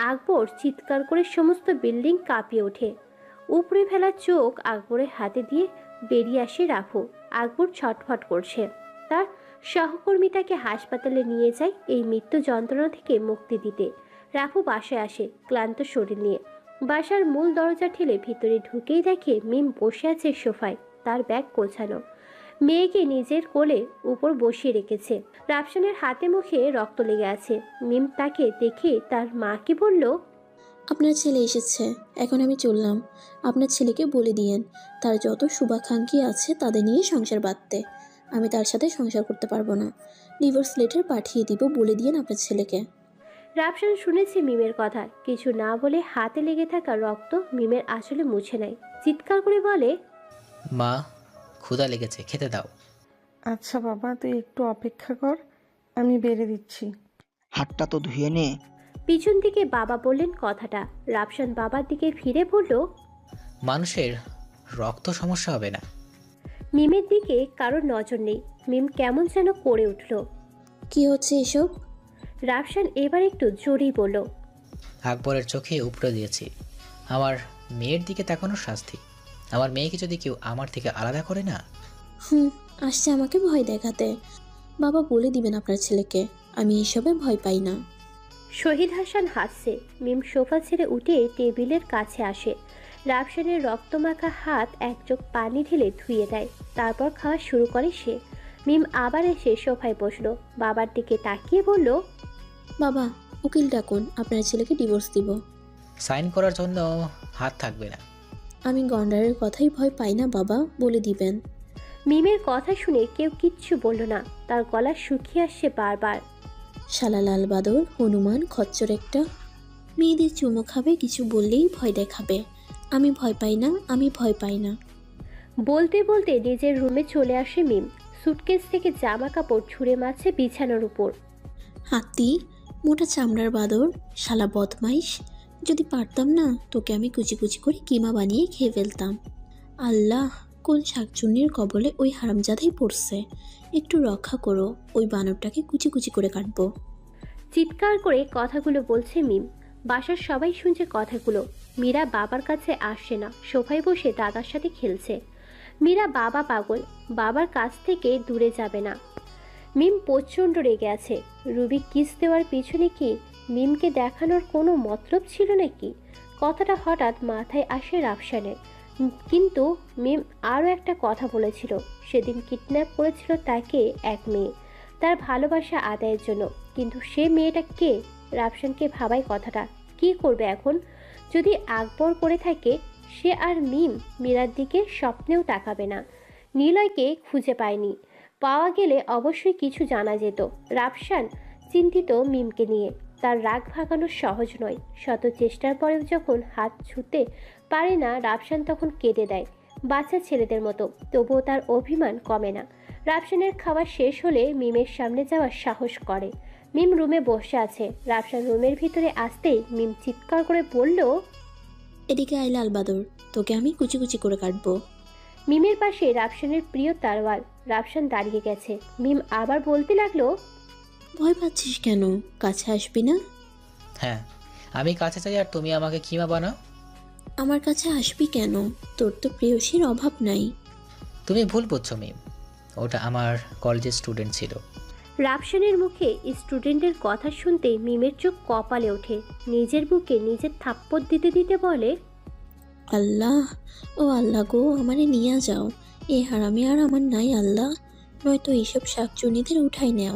Speaker 2: আকবর চিৎকার করে সমস্ত বিল্ডিং কাঁপিয়ে ওঠে। উপড়ে ফেলা চোখ আকবরের হাতে দিয়ে বেরিয়ে আসে রাফু। আকবর ছটফট করছে। তার সহকর্মী তাকে হাসপাতালে নিয়ে যায় এই মৃত্যু যন্ত্রণা থেকে মুক্তি দিতে। রাফু বাসায় আসে ক্লান্ত শরীর নিয়ে। বাসার মূল দরজা ঠেলে ভিতরে ঢুকেই দেখে মিম বসে আছে সোফায়, তার ব্যাগ গোছানো। মেয়েকে নিজের কোলে উপর বসিয়ে রেখেছে। রাফসানের হাতে মুখে রক্ত লেগে আছে। মিম তাকে দেখে তার মাকে বলল,
Speaker 1: আপনার ছেলে এসেছে, এখন আমি চললাম। আপনার ছেলেকে বলে দিয়েন তার যত শুভাকাঙ্ক্ষী আছে তাদের নিয়ে সংসার বাঁধতে। আমি তার সাথে সংসার করতে পারবো না। ডিভোর্স লেটার পাঠিয়ে দিব, বলে দিয়েন আপনার ছেলেকে।
Speaker 2: রাফসান শুনেছে মিমের কথা, কিছু না বলে হাতে লেগে থাকা রক্ত মিমের আসলে মুছে নেয়। চিৎকার করে বলে,
Speaker 6: মা, ক্ষুধা লেগেছে, খেতে দাও।
Speaker 15: আচ্ছা বাবা, তুই একটু অপেক্ষা কর, আমি বেড়ে দিচ্ছি।
Speaker 9: হাতটা তো ধুয়ে নে।
Speaker 2: পিছন থেকে বাবা বললেন কথাটা। রাফসান বাবার দিকে ফিরে বলল,
Speaker 6: মানুষের রক্ত সমস্যা হবে না।
Speaker 2: মিমের দিকে কারোর নজর নেই। মিম কেমন যেন করে উঠল।
Speaker 1: কি হচ্ছে এসব?
Speaker 2: রাফসান এবার একটু জোরেই বলল,
Speaker 6: আকবরের চোখে উপড়ে দিয়েছি। আমার মেয়ের দিকে তাকানোর শাস্তি। আমার মেয়েকে যদি কেউ আমার থেকে আলাদা করে না।
Speaker 1: আসছে আমাকে ভয় দেখাতে। বাবা বলে দিবেন আপনার ছেলেকে, আমি এসবে ভয় পাই না।
Speaker 2: শহীদ হাসান হাসছে। মিম সোফা ছেড়ে উঠে টেবিলের কাছে আসে। রাফসানের রক্তমাখা হাত এক চোখ পানি ঢেলে ধুয়ে দেয়, তারপর খাওয়া শুরু করে সে। মিম আবার এসে সোফায় বসলো, বাবার দিকে তাকিয়ে বলল,
Speaker 1: বাবা উকিল ডাকুন, আপনার ছেলেকে ডিভোর্স দিব।
Speaker 6: সাইন করার জন্য হাত থাকবে না।
Speaker 1: আমি গন্ডারের কথাই ভয় পাই না বাবা, বলে দিবেন।
Speaker 2: মিমের কথা শুনে কেউ কিচ্ছু বলল না। তার গলা শুকিয়ে আসছে বারবার।
Speaker 1: শালা লাল বাদর, হনুমান খচ্চর একটা। মেয়েদের চুমো খাবে, কিছু বললেই ভয় দেখাবে। আমি ভয় পাই না, আমি ভয় পাই না।
Speaker 2: বলতে বলতে নিজের রুমে চলে আসে মিম। সুটকেস থেকে জামা কাপড় ছুঁড়ে মারছে বিছানার উপর।
Speaker 1: হাতি, মোটা চামড়ার বাদর, শালা বদমাইশ। যদি পারতাম না তোকে আমি কুচি কুচি করে কিমা বানিয়ে খেয়ে ফেলতাম। আল্লাহ, কোন শাকচুন্নির কবলে ওই হারামজাদাই পড়ছে। একটু রক্ষা করো, ওই বানরটাকে কুচি কুচি করে কাটবো।
Speaker 2: চিৎকার করে কথাগুলো বলছে মিম। বাসার সবাই শুনছে কথাগুলো। মীরা বাবার কাছে আসছে না, সোফায় বসে দাদার সাথে খেলছে। মীরা বাবা পাগল, বাবার কাছ থেকে দূরে যাবে না। মিম প্রচণ্ড রেগে আছে। রুবি কিস দেওয়ার পিছনে কি মিমকে দেখানোর কোনো মতলব ছিল নাকি? কথাটা হঠাৎ মাথায় আসে রাফসানের। কিন্তু মিম আরও একটা কথা বলেছিল, সেদিন কিডন্যাপ করেছিল তাকে এক মেয়ে, তার ভালোবাসা আদায়ের জন্য। কিন্তু সে মেয়েটা কে? রাফসানকে ভাবায় কথাটা। কি করবে এখন? যদি আকবর করে থাকে, সে আর মীরার দিকে স্বপ্নেও তাকাবে না। নিলয়কে খুঁজে পায়নি, পাওয়া গেলে অবশ্যই কিছু জানা যেত। রাফসান চিন্তিত মিমকে নিয়ে। তার রাগ ভাগানো সহজ নয়। শত চেষ্টার পরেও যখন হাত ছুঁতে পারে না, রাফসান তখন কেঁদে দেয় বাচ্চা ছেলেদের মতো। তবুও তার অভিমান কমে না। রাফসানের খাওয়া শেষ হলে মিমের সামনে যাওয়ার সাহস করে। মিম রুমে বসে আছে। রাফসান রুমের ভিতরে আসতেই মিম চিৎকার করে বলল,
Speaker 1: এদিকে আয় লাল বাদর, তোকে আমি কুচি কুচি করে কাটবো।
Speaker 2: মিমের পাশে রাফসানের প্রিয় তারওয়াল। রাফসান দাঁড়িয়ে গেছে। মিম আবার বলতে লাগলো,
Speaker 1: ভয় পাচ্ছিস কেন? কাছে আসবি না?
Speaker 6: হ্যাঁ, আমি কাছে চাই আর তুমি আমাকে কিমা বানাও।
Speaker 1: আমার কাছে আসবি কেন? তোর তো প্রেয়সীর অভাব নাই।
Speaker 6: তুমি ভুল বুঝছো মিম, ওটা আমার কলেজের স্টুডেন্ট ছিল।
Speaker 2: রাফসানের মুখে স্টুডেন্টের কথা শুনতেই মিমের চোখ কপালে ওঠে। নিজের বুকে নিজের থাপ্পড় দিতে দিতে বলে,
Speaker 1: আল্লাহ, ও আল্লাহ গো, আমারে নিয়ে যাও। এ হারামি আর আমার নাই আল্লাহ, নয়তো এইসব শাকচুনিদের উঠাই নেও।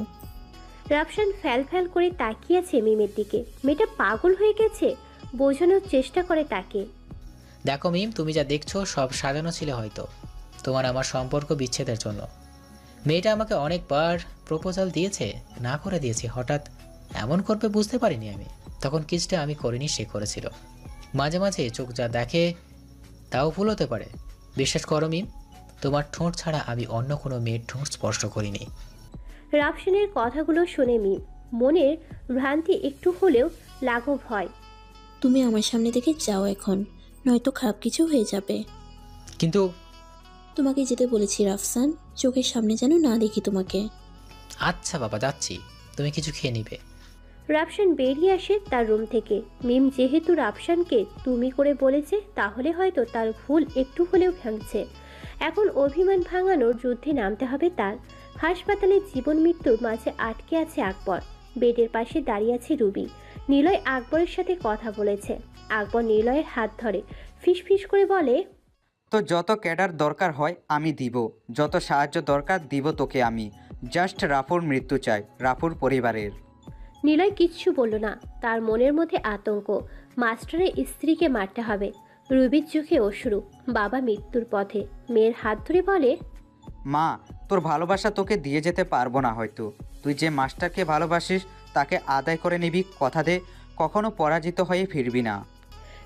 Speaker 2: রাফসান ফ্যাল ফ্যাল করে তাকিয়ে আছে মিমের দিকে। মেয়েটা পাগল হয়ে গেছে। বোঝানোর চেষ্টা করে তাকে।
Speaker 6: দেখো মিম, তুমি যা দেখছো সব সাজানো ছিল হয়তো তোমার আমার সম্পর্ক বিচ্ছেদের জন্য। মেয়েটা আমাকে অনেকবার প্রপোজাল দিয়েছে, না করে দিয়েছি। হঠাৎ এমন করবে বুঝতে পারিনি আমি। তখন কিসটা আমি করিনি, সে করেছিল। মাঝে মাঝে চোখ যা দেখে তাও ভুল হতে পারে। বিশ্বাস করো মিম, তোমার ঠোঁট ছাড়া আমি অন্য কোনো মেয়ের ঠোঁট স্পর্শ করিনি।
Speaker 2: রাফসানের কথাগুলো শুনে মিম মনের ভ্রান্তি একটু হলেও লাঘব হয়।
Speaker 1: তুমি আমার সামনে থেকে যাও এখন, নয়তো খারাপ কিছু হয়ে যাবে।
Speaker 6: কিন্তু
Speaker 1: তোমাকে যেতে বলেছি রাফসান, চোখের সামনে যেন না দেখি তোমাকে।
Speaker 6: আচ্ছা বাবা, যাচ্ছি, তুমি কিছু খেয়ে নিবে।
Speaker 2: রাফসান বেরিয়ে আসে তার রুম থেকে। মিম যেহেতু রাফসানকে তুমি করে বলেছে, তাহলে হয়তো তার ভুল একটু হলেও ভাঙছে। এখন অভিমান ভাঙানোর যুদ্ধে নামতে হবে তার। হাসপাতালে জীবন মৃত্যুর মাঝে আটকে আছে আকবর। বেডের পাশে দাঁড়িয়ে আছে রুবি। নিলয় আকবরের সাথে কথা বলেছে। আকবর নিলয়ের হাত ধরে ফিসফিস করে বলে,
Speaker 13: তো যত ক্যাডার দরকার হয় আমি দিব, যত সাহায্য দরকার দিব তোকে আমি। জাস্ট রাফুর মৃত্যু চাই, রাফুর পরিবারের।
Speaker 2: নিলয় কিচ্ছু বলল না। তার মনের মধ্যে আতঙ্ক। মাস্টারের স্ত্রীকে মারতে হবে। রুবির চোখে অশ্রু। বাবা মৃত্যুর পথে। মেয়ের হাত ধরে বলে,
Speaker 13: মা, তোর ভালোবাসা তোকে দিয়ে যেতে পারবো না হয়তো। তুই যে মাস্টারকে ভালোবাসিস তাকে আদায় করে নিবি, কথা দে কখনো পরাজিত হয়ে ফিরবি না।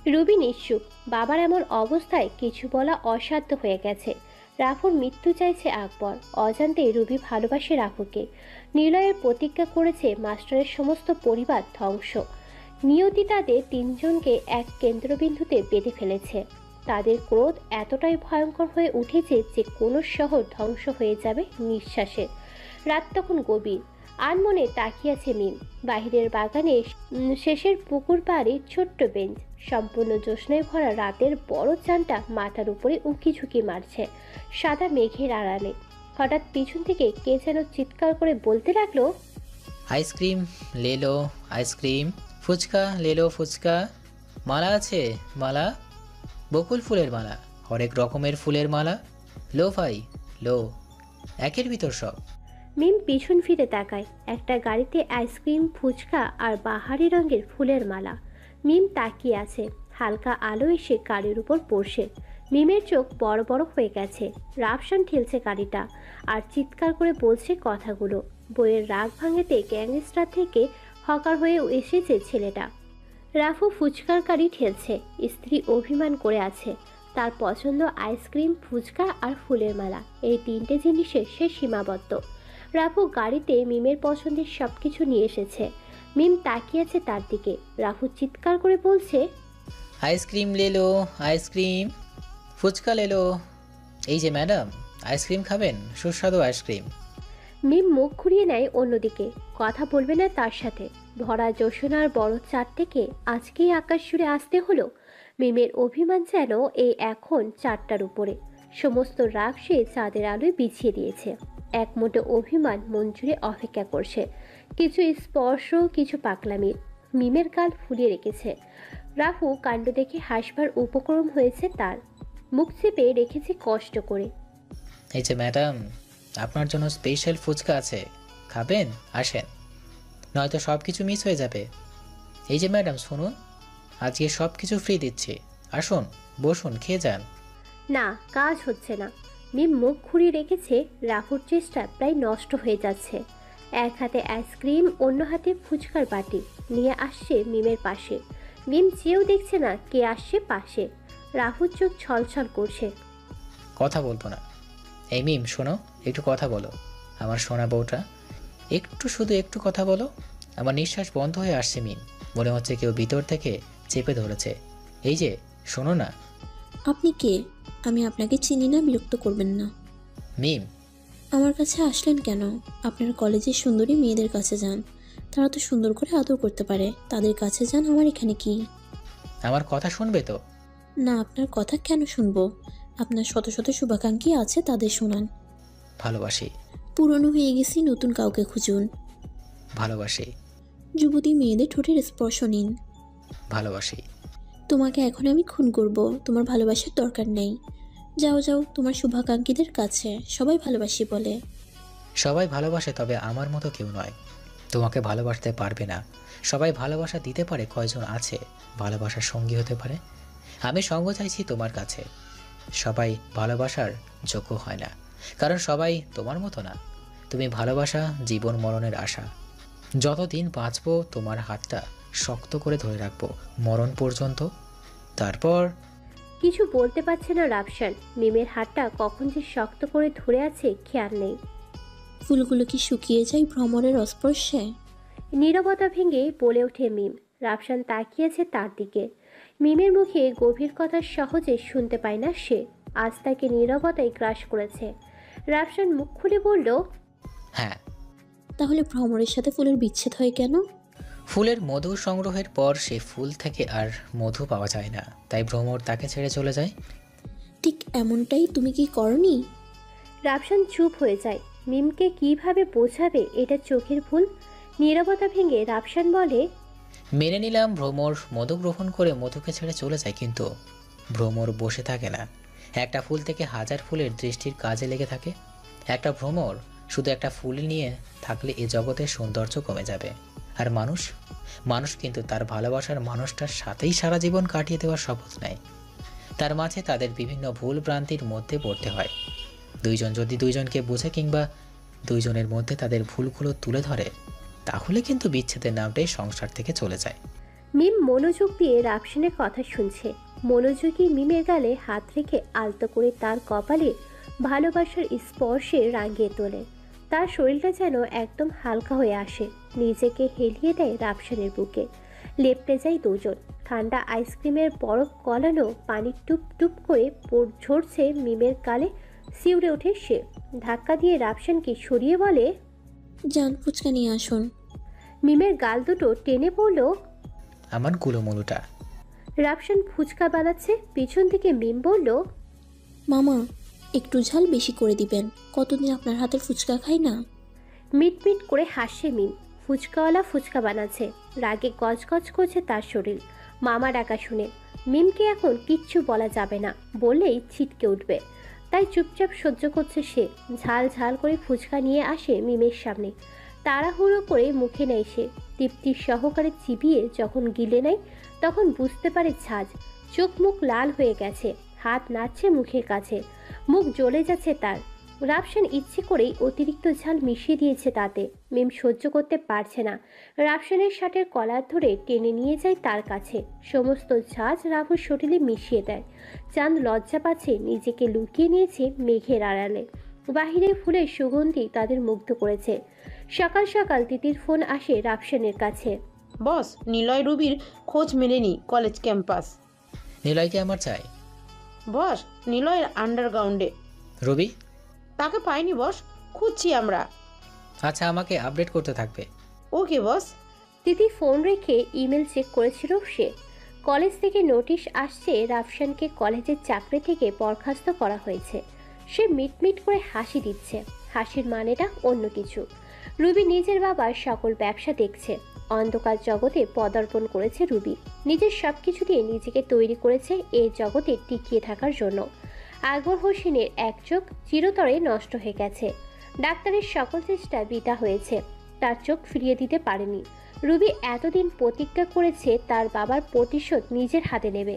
Speaker 2: রুবি নিশ্চুপ। বাবার এমন অবস্থায় কিছু বলা অসাধ্য হয়ে গেছে। রাফুর মৃত্যু চাইছে আকবর। অজান্তে রুবি ভালোবাসে রাফুকে। নিলয়ের প্রতিজ্ঞা করেছে মাস্টারের সমস্ত পরিবার ধ্বংস। নিয়তি তাদের তিনজনকে এক কেন্দ্রবিন্দুতে বেঁধে ফেলেছে। তাদের ক্রোধ এতটাই ভয়ঙ্কর হয়ে উঠেছে যে কোনো শহর ধ্বংস হয়ে যাবে নিঃশ্বাসে। রাত তখন গভীর। আনমনে তাকিয়ে আছে মিম। বাহিরের বাগানে শেষের পুকুর পাড়ে ছোট্ট বেঞ্চ। সম্পূর্ণ জ্যোৎস্নায় ভরা রাতের বড় চাঁদটা মাথার উপরে উঁকি ঝুঁকি মারছে সাদা মেঘের আড়ালে। হঠাৎ পিছন থেকে কে যেন চিৎকার করে বলতে লাগলো,
Speaker 6: আইসক্রিম লেলো আইসক্রিম, ফুচকা লেলো ফুচকা, মালা আছে মালা, বকুল ফুলের মালা, হরেক রকমের ফুলের মালা, লো ভাই লো, একের ভিতর সব।
Speaker 2: মিম পিছন ফিরে তাকায়। একটা গাড়িতে আইসক্রিম, ফুচকা আর বাহারি রঙের ফুলের মালা। মিম তাকিয়ে আছে। হালকা আলো এসে গাড়ির উপর পড়ছে। মিমের চোখ বড় বড় হয়ে গেছে। রাফসান ঠেলছে গাড়িটা আর চিৎকার করে বলছে কথাগুলো। বইয়ের রাগ ভাঙাতে গ্যাংস্টার থেকে হকার হয়ে এসেছে ছেলেটা। রাফু ফুচকার গাড়ি ঠেলছে। স্ত্রী অভিমান করে আছে। তার পছন্দ আইসক্রিম, ফুচকা আর ফুলের মালা। এই তিনটে জিনিসে সে সীমাবদ্ধ। রাফু গাড়িতে মিমের পছন্দের সব কিছু নিয়ে এসেছে। মিম তাকিয়ে আছে তার দিকে। রাফু চিৎকার করে বলছে,
Speaker 6: আইসক্রিম লেলো আইসক্রিম, ফুচকা লেলো। এই যে ম্যাডাম, আইসক্রিম খাবেন? সুস্বাদু আইসক্রিম।
Speaker 2: মিম মুখ ঘুরিয়ে নেয় অন্যদিকে। কথা বলবে না তার সাথে। ভরা জ্যোৎস্নার বড় চাঁদ থেকে আজকেই আকাশ জুড়ে আসতে হলো। মিমের অভিমান যেন এই এখন চাঁদটার উপরে। সমস্ত রাগ সে চাঁদের আলোয় বিছিয়ে দিয়েছে। এক মুঠো অভিমান মন জুড়ে অপেক্ষা করছে। কিছু স্পর্শ, কিছু পাগলামি। মিমের গাল ফুলিয়ে রেখেছে। রাফু কাণ্ড দেখে হাসবার উপক্রম হয়েছে তার। মুখ চেপে রেখেছে কষ্ট করে।
Speaker 6: এই যে ম্যাডাম, আপনার জন্য স্পেশাল ফুচকা আছে, খাবেন? আসেন, নয়তো সব কিছু মিস হয়ে যাবে। এই যে ম্যাডাম শুনুন, আজকে সব কিছু ফ্রি দিচ্ছি, আসুন বসুন, খেয়ে যান।
Speaker 2: না, কাজ হচ্ছে না। মিম মুখ ঘুরিয়ে রেখেছে। রাফুর চেষ্টা প্রায় নষ্ট হয়ে যাচ্ছে। এক হাতে আইসক্রিম, অন্য হাতে ফুচকার বাটি নিয়ে আসছে মিমের পাশে। মিম চেয়েও দেখছে না কে আসছে পাশে। রাফুর চোখ ছলছল করছে।
Speaker 6: কথা বলবো না। এই মিম শোনো, একটু কথা বলো। আমার সোনা বউটা, একটু শুধু একটু কথা বলো। আমার নিঃশ্বাস বন্ধ হয়ে আসছে মিম, মনে হচ্ছে কেউ ভিতর থেকে চেপে ধরেছে। এই যে শোনো না।
Speaker 1: আপনি কে? আমি আপনাকে চিনি না, বিরক্ত করবেন না।
Speaker 6: মিম,
Speaker 1: আমার কাছে আসলেন কেন? আপনার কলেজের সুন্দরী মেয়েদের কাছে যান, তারা তো সুন্দর করে আদর করতে পারে। তাদের কাছে যান, আমার এখানে কি?
Speaker 6: আমার কথা শুনবে তো?
Speaker 1: না, আপনার কথা কেন শুনবো? আপনার শত শত শুভাকাঙ্ক্ষী আছে, তাদের শোনান।
Speaker 6: ভালোবাসি।
Speaker 1: পুরনো হয়ে গেছি, নতুন কাউকে খুঁজুন।
Speaker 6: ভালোবাসি।
Speaker 1: যুবতী মেয়েদের ঠোঁটের স্পর্শ নিন।
Speaker 6: ভালোবাসি।
Speaker 1: তোমাকে এখন আমি খুন করব, তোমার ভালোবাসার দরকার নেই। যাও যাও তোমার শুভাকাঙ্ক্ষীদের কাছে, সবাই ভালোবাসি বলে।
Speaker 6: সবাই ভালোবাসে, তবে আমার মতো কেউ নয়। তোমাকে ভালোবাসতে পারবে না। সবাই ভালোবাসা দিতে পারে, কয়জন আছে ভালোবাসার সঙ্গী হতে পারে। আমি সঙ্গ চাইছি তোমার কাছে। সবাই ভালোবাসার যোগ্য হয় না, কারণ সবাই তোমার মতো না। তুমি ভালোবাসা, জীবন মরণের আশা। যতদিন বাঁচবো তোমার হাতটা শক্ত করে ধরে রাখবো মরণ পর্যন্ত। তারপর
Speaker 2: কিছু বলতে পারছে না রাফসান। মিমের হাতটা কখন যে শক্ত করে ধরে আছে খেয়াল নেই।
Speaker 1: ফুলগুলো কি শুকিয়ে যায় ভ্রমরের স্পর্শে?
Speaker 2: নীরবতা ভেঙে বলে ওঠে মিম। রাফসান তাকিয়েছে তার দিকে। মিমের মুখে গভীর কথা সহজে শুনতে পায় না সে। আজ তাকে নীরবতাই গ্রাস করেছে। রাফসান মুখ খুলে বলল,
Speaker 6: হ্যাঁ।
Speaker 1: তাহলে ভ্রমরের সাথে ফুলের বিচ্ছেদ হয় কেন?
Speaker 6: ফুলের মধু সংগ্রহের পর সে ফুল থেকে আর মধু পাওয়া যায় না, তাই ভ্রমর তাকে ছেড়ে চলে যায়।
Speaker 1: ঠিক এমনটাই তুমি কি করনি?
Speaker 2: রাফসান চুপ হয়ে যায়। মিমকে কিভাবে বোঝাবে এটা চোখের ভুল। নীরবতা ভেঙে রাফসান বলে,
Speaker 6: মেনে নিলাম ভ্রমর মধু গ্রহণ করে মধুকে ছেড়ে চলে যায়, কিন্তু ভ্রমর বসে থাকে না। একটা ফুল থেকে হাজার ফুলের দৃষ্টির কাজে লেগে থাকে। একটা ভ্রমর শুধু একটা ফুল নিয়ে থাকলে এ জগতের সৌন্দর্য কমে যাবে। আর মানুষ কিন্তু তার ভালোবাসার মানুষটার সাথেই সারা জীবন কাটিয়ে দেওয়ার শপথ নেয়। তার মাঝে তাদের বিভিন্ন ভুল ভ্রান্তির মধ্যে পড়তে হয়। দুইজন যদি দুইজনকে বোঝে কিংবা দুইজনের মধ্যে তাদের ভুলগুলো তুলে ধরে, তাহলে কিন্তু বিচ্ছেদের নামটাই সংসার থেকে চলে যায়।
Speaker 2: মিম মনোযোগ দিয়ে রাফসানের কথা শুনছে। মনোযোগী মিমের গালে হাত রেখে আলতো করে তার কপালে ভালোবাসার স্পর্শে রাঙিয়ে তোলে। তার শরীরটা যেন একদম হালকা হয়ে আসে। নিজেকে হেলিয়ে দেয় রাফসানের বুকে। লেপটে যায় দুজন। ঠান্ডা আইসক্রিমের বরফ গলানো পানি টুপ টুপ করে ঝরছে মিমের গালে। শিউরে ওঠে সে। ধাক্কা দিয়ে রাফসানকে সরিয়ে বলে,
Speaker 1: যান ফুচকা নিয়ে আসুন।
Speaker 2: মিমের গাল দুটো টেনে পড়ল।
Speaker 6: আমার গুলোমুলুটা।
Speaker 2: রাফসান ফুচকা বানাচ্ছে, পিছন থেকে মিম বলল,
Speaker 1: মামা একটু ঝাল বেশি করে দিবেন, কতদিন আপনার হাতের ফুচকা খাই না।
Speaker 2: মিটমিট করে হাসে মিম। ফুচকাওয়ালা ফুচকা বানাচ্ছে। রাগে গজগজ করছে তার শরীর। মামা ডাকা শুনে মিমকে এখন কিচ্ছু বলা যাবে না, বললেই ছিটকে উঠবে। তাই চুপচাপ সহ্য করছে সে। ঝাল ঝাল করে ফুচকা নিয়ে আসে মিমের সামনে। তাড়াহুড়ো করে মুখে নেয় সে। তৃপ্তির সহকারে চিবিয়ে যখন গিলে নেয়, তখন বুঝতে পারে ঝাঁজ। চোখ মুখ লাল হয়ে গেছে। হাত নাড়ছে মুখের কাছে। মুখ জ্বলে যাচ্ছে তার। রাফসান ইচ্ছে করেই অতিরিক্ত ঝাল মিশিয়ে দিয়েছে তাতে। মিম সহ্য করতে পারছে না। রাফসানের শার্টের কলার ধরে টেনে নিয়ে যায় তার কাছে। সমস্ত ঝাঁজ রাফুর শরীরে মিশিয়ে দেয়। চাঁদ লজ্জা পাচ্ছে, নিজেকে লুকিয়ে নিয়েছে মেঘের আড়ালে। বাহিরে ফুলের সুগন্ধি তাদের মুগ্ধ করেছে। সকাল সকাল তিতির ফোন আসে রাফসানের কাছে।
Speaker 11: বস, নিলয় রুবির খোঁজ মেলেনি কলেজ ক্যাম্পাস।
Speaker 6: নিলয়কে আমার চাই।
Speaker 11: বস, নিলয়ের আন্ডারগ্রাউন্ডে।
Speaker 6: রবি?
Speaker 11: তাকে পাইনি বস, খুঁজছি আমরা।
Speaker 6: আচ্ছা, আমাকে আপডেট করতে থাকবে।
Speaker 11: ওকে বস।
Speaker 2: তিতি ফোন রেখে ইমেল চেক করেছিল সে। কলেজ থেকে নোটিশ আসছে রাফসানকে কলেজের চাকরি থেকে বরখাস্ত করা হয়েছে। সে মিটমিট করে হাসি দিচ্ছে। হাসির মানেটা অন্য কিছু। রুবি নিজের বাবার সকল ব্যবসা দেখছে। অন্ধকার জগতে পদার্পণ করেছে রুবি। নিজের সব কিছু দিয়ে নিজেকে তৈরি করেছে এই জগতে টিকিয়ে থাকার জন্য। আকবর হোসেনের এক চোখ চিরতরে নষ্ট হয়ে গেছে। ডাক্তারের সকল চেষ্টা বৃথা হয়েছে। তার চোখ ফিরিয়ে দিতে পারেনি। রুবি এতদিন প্রতিজ্ঞা করেছে তার বাবার প্রতিশোধ নিজের হাতে নেবে।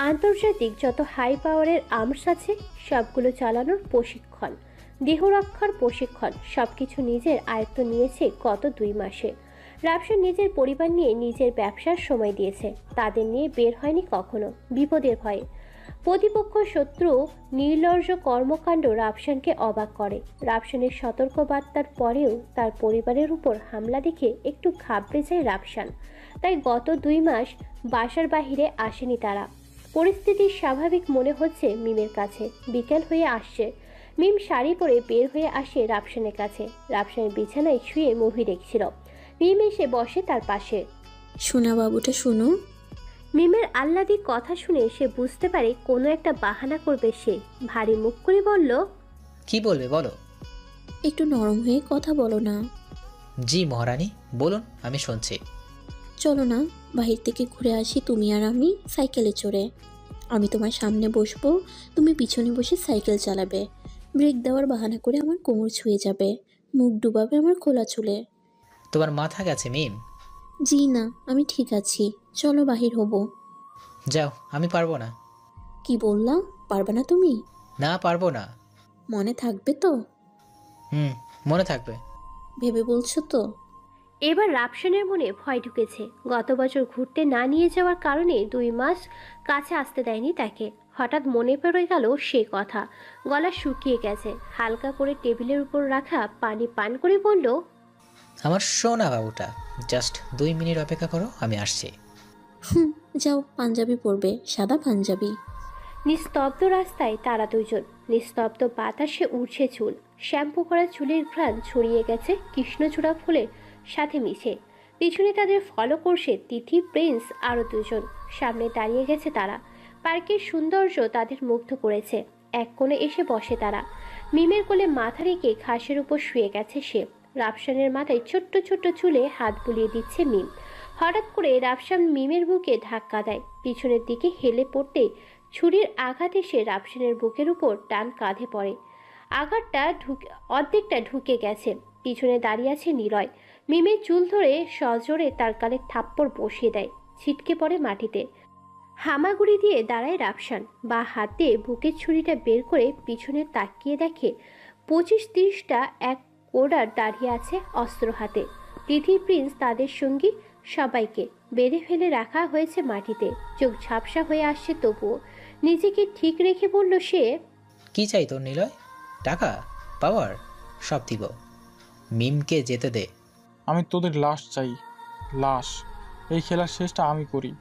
Speaker 2: আন্তর্জাতিক যত হাই পাওয়ারের আর্মস আছে সবগুলো চালানোর প্রশিক্ষণ, দেহরক্ষার প্রশিক্ষণ, সবকিছু নিজের আয়ত্ত নিয়েছে গত 2 মাসে। রাফসান নিজের পরিবার নিয়ে নিজের ব্যবসার সময় দিয়েছে। তাদের নিয়ে বের হয়নি কখনো, বিপদের ভয়ে। প্রতিপক্ষ শত্রু নির্লজ্জ কর্মকাণ্ড রাফসানকে অবাক করে। রাফসানের সতর্কবার্তার পরেও তার পরিবারের উপর হামলা দেখে একটু ঘাবড়ে যায় রাফসান। তাই গত 2 মাস বাসার বাহিরে আসেনি তারা। পরিস্থিতি স্বাভাবিক মনে হচ্ছে মিমের কাছে। বিকেল হয়ে আসছে। মিম শাড়ি পরে বের হয়ে আসে রাফসানের কাছে। রাফসানের বিছানায় শুয়ে মুভি দেখছিল। মিম এসে বসে তার পাশে।
Speaker 1: সোনা বাবুটা শোনো।
Speaker 2: মিমের আহ্লাদি কথা শুনে সে বুঝতে পারে কোনো একটা বাহানা করবে সে। ভারী মুখ করে বলল,
Speaker 6: কি বলবে বলো?
Speaker 1: একটু নরম হয়ে কথা বলো না।
Speaker 6: জি মহারানী, বলুন, আমি শুনছি।
Speaker 1: চলো না, বাহির থেকে ঘুরে আসি তুমি আর আমি সাইকেলে চড়ে। আমি তোমার সামনে বসবো, তুমি পিছনে বসে সাইকেল চালাবে। ব্রেক দেওয়ার বাহানা করে আমার কোমর ছুঁয়ে যাবে, মুখ ডুবাবে আমার খোলা চুলে।
Speaker 6: তোমার মাথা গেছে মিম?
Speaker 1: জি না, আমি ঠিক আছি, চলো বাহির হব।
Speaker 6: যাও, আমি পারবো না।
Speaker 1: কি বললা, পারবে না তুমি?
Speaker 6: না, পারবো না।
Speaker 1: মনে থাকবে তো?
Speaker 6: মনে থাকবে।
Speaker 1: ভেবে বলছো তো?
Speaker 2: এবার রাফসানের মনে ভয় ঢুকেছে। গত বছর ঘুরতে না নিয়ে যাওয়ার কারণে 2 মাস কাছে আসতে দেয়নি তাকে। হঠাৎ মনে পড়ে গেল সে কথা। গলা শুকিয়ে গেছে। হালকা করে টেবিলের উপর রাখা পানি পান করে বলল,
Speaker 6: আমার সোনা বাবুটা, জাস্ট 2 মিনিট অপেক্ষা করো, আমি আসছি।
Speaker 1: যাও, পাঞ্জাবি পরবে, সাদা পাঞ্জাবি।
Speaker 2: নিস্তব্ধ রাস্তায় তারা দুজন। নিস্তব্ধ বাতাসে উড়ছে চুল। শ্যাম্পু করা চুলের ঘ্রাণ ছড়িয়ে গেছে কৃষ্ণচূড়া ফুলের সাথে মিশে। পিছনে তাদের ফলো করছে তিথি, প্রিন্স, আরও 2জন। সামনে দাঁড়িয়ে গেছে তারা। পার্কের সৌন্দর্য তাদের মুগ্ধ করেছে। এক কোণে এসে বসে তারা। মিমের কোলে মাথা রেখে ঘাসের উপর শুয়ে গেছে সে। রাফসানের মাথায় ছোট্ট ছোট্ট চুলে হাত বুলিয়ে দিচ্ছে মিম। হঠাৎ করে রাফসান মিমের বুকে ধাক্কা দেয়। পিছনের দিকে হেলে পড়তে ছুরির আঘাত এসে রাফসানের বুকের উপর টান কাঁধে পড়ে। আঘাতটা অর্ধেকটা ঢুকে গেছে। পিছনে দাঁড়িয়ে আছে নিলয়। মিমের চুল ধরে সজোরে তার গালে থাপ্পড় বসিয়ে দেয়। ছিটকে পড়ে মাটিতে। হামাগুড়ি দিয়ে দাঁড়ায় রাফসান। বা হাত দিয়ে বুকের ছুরিটা বের করে পিছনে তাকিয়ে দেখে 25-30টা এক কোডার দাঁড়িয়ে আছে অস্ত্র হাতে। তিথি, প্রিন্স, তাদের সঙ্গী সবাইকে বেঁধে ফেলে রাখা হয়েছে মাটিতে। চোখ ঝাপসা হয়ে আসছে, তবুও নিজেকে ঠিক রেখে বলল সে,
Speaker 6: কি চাই তোর নিলয়? টাকা, পাওয়ার, সব দিব। মিমকে যেতে দে।
Speaker 3: আমি তোদের লাশ চাই, লাশ। এই খেলার শেষটা আমি করি।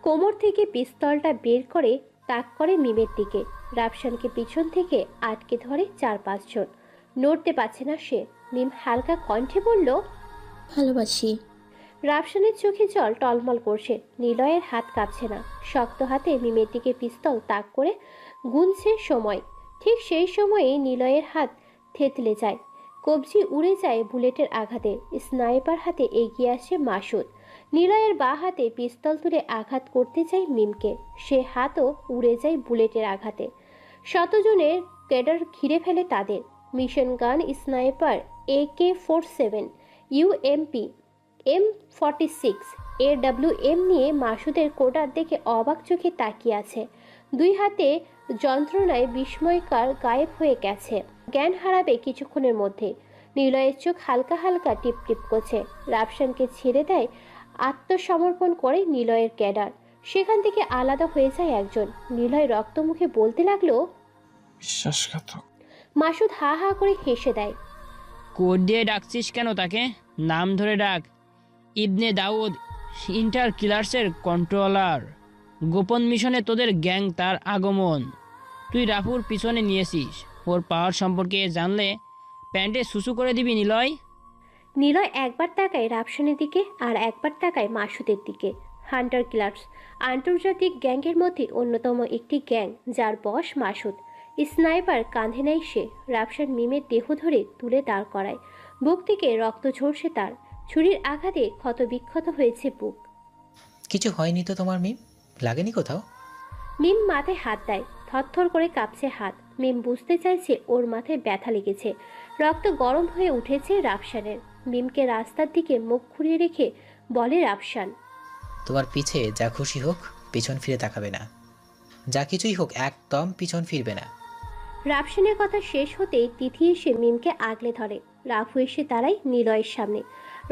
Speaker 2: কোমর থেকে পিস্তলটা বের করে তাক করে মিমের দিকে। রাফসানকে পিছন থেকে আটকে ধরে 4-5 জন। নড়তে পারছে না সে। মিম হালকা কণ্ঠে বলল,
Speaker 1: ভালোবাসি।
Speaker 2: রাফসানের চোখে জল টলমল করছে। নিলয়ের হাত কাঁপছে না। শক্ত হাতে মিমের দিকে পিস্তল তাক করে গুনছে সময়। ঠিক সেই সময়ে নিলয়ের হাত থেতলে যায়। কবজি উড়ে যায় বুলেটের আঘাতে। স্নাইপার হাতে এগিয়ে আসে মাসুদ। নিলয়ের বাঁ হাতে পিস্তল তুলে আঘাত করতে চায় মিমকে। সে হাতও উড়ে যায় বুলেটের আঘাতে। শতজনের ক্যাডার ঘিরে ফেলে তাদের। মিশন গান, sniper, AK-47, UMP, M46, AWM নিয়ে মাসুদের কোডার দেখে অবাক চোখে তাকিয়ে আছে। 2 হাতে যন্ত্রণায় বিস্ময়কার গায়েব হয়ে গেছে। জ্ঞান হারাবে কিছুক্ষণের মধ্যে। নিলয়ের চোখ হালকা হালকা টিপ টিপ করছে। রাফসানকে ছেড়ে দেয়, আত্মসমর্পণ করে নিলয়ের ক্যাডার। সেখান থেকে আলাদা হয়ে যায় একজন। নিলয় রক্তমুখে বলতে লাগলো,
Speaker 3: বিশ্বাসঘাতক।
Speaker 2: মাসুদ হা হা করে হেসে দেয়।
Speaker 10: কোড দিয়ে ডাকছিস কেন তাকে? নাম ধরে ডাক। ইবনে দাউদ, ইন্টার কিলার্সের কন্ট্রোলার। গোপন মিশনে তোদের গ্যাং তার আগমন। তুই রাফুর পিছনে নিয়েছিস। ওর পাওয়ার সম্পর্কে জানলে প্যান্টে সুসু করে দিবি নিলয়।
Speaker 2: নিলয় একবার তাকায় রাফসানের দিকে আর একবার তাকায় মাসুদের দিকে। হান্টার কিলার্স আন্তর্জাতিক গ্যাংয়ের মধ্যে অন্যতম একটি গ্যাং, যার বস মাসুদ। স্নাইপার কাঁধে নেয় সে। রাফসান মিমের দেহ ধরে তুলে দাঁড় করায়। বুক থেকে রক্ত ঝরছে তার। ছুরির আঘাতে ক্ষতবিক্ষত হয়েছে বুক।
Speaker 6: কিছু হয়নি তো তোমার মিম? লাগেনি কোথাও?
Speaker 2: মিম মাথায় হাত দেয়। থরথর করে কাঁপছে হাত। মিম বুঝতে চাইছে ওর মাথায় ব্যথা লেগেছে। রক্ত গরম হয়ে উঠেছে রাফসানের। মিমকে রাস্তার দিকে মুখ ঘুরিয়ে রেখে বলে রাফসান,
Speaker 6: তোমার পিছে যা খুশি হোক, পিছন ফিরে তাকাবে না। যা কিছুই হোক, একদম পিছন ফিরবে না।
Speaker 2: রাফসানের কথা শেষ হতেই তিথি এসে মিমকে আগলে ধরে। রাফু এসে দাঁড়ায় নিলয়ের সামনে।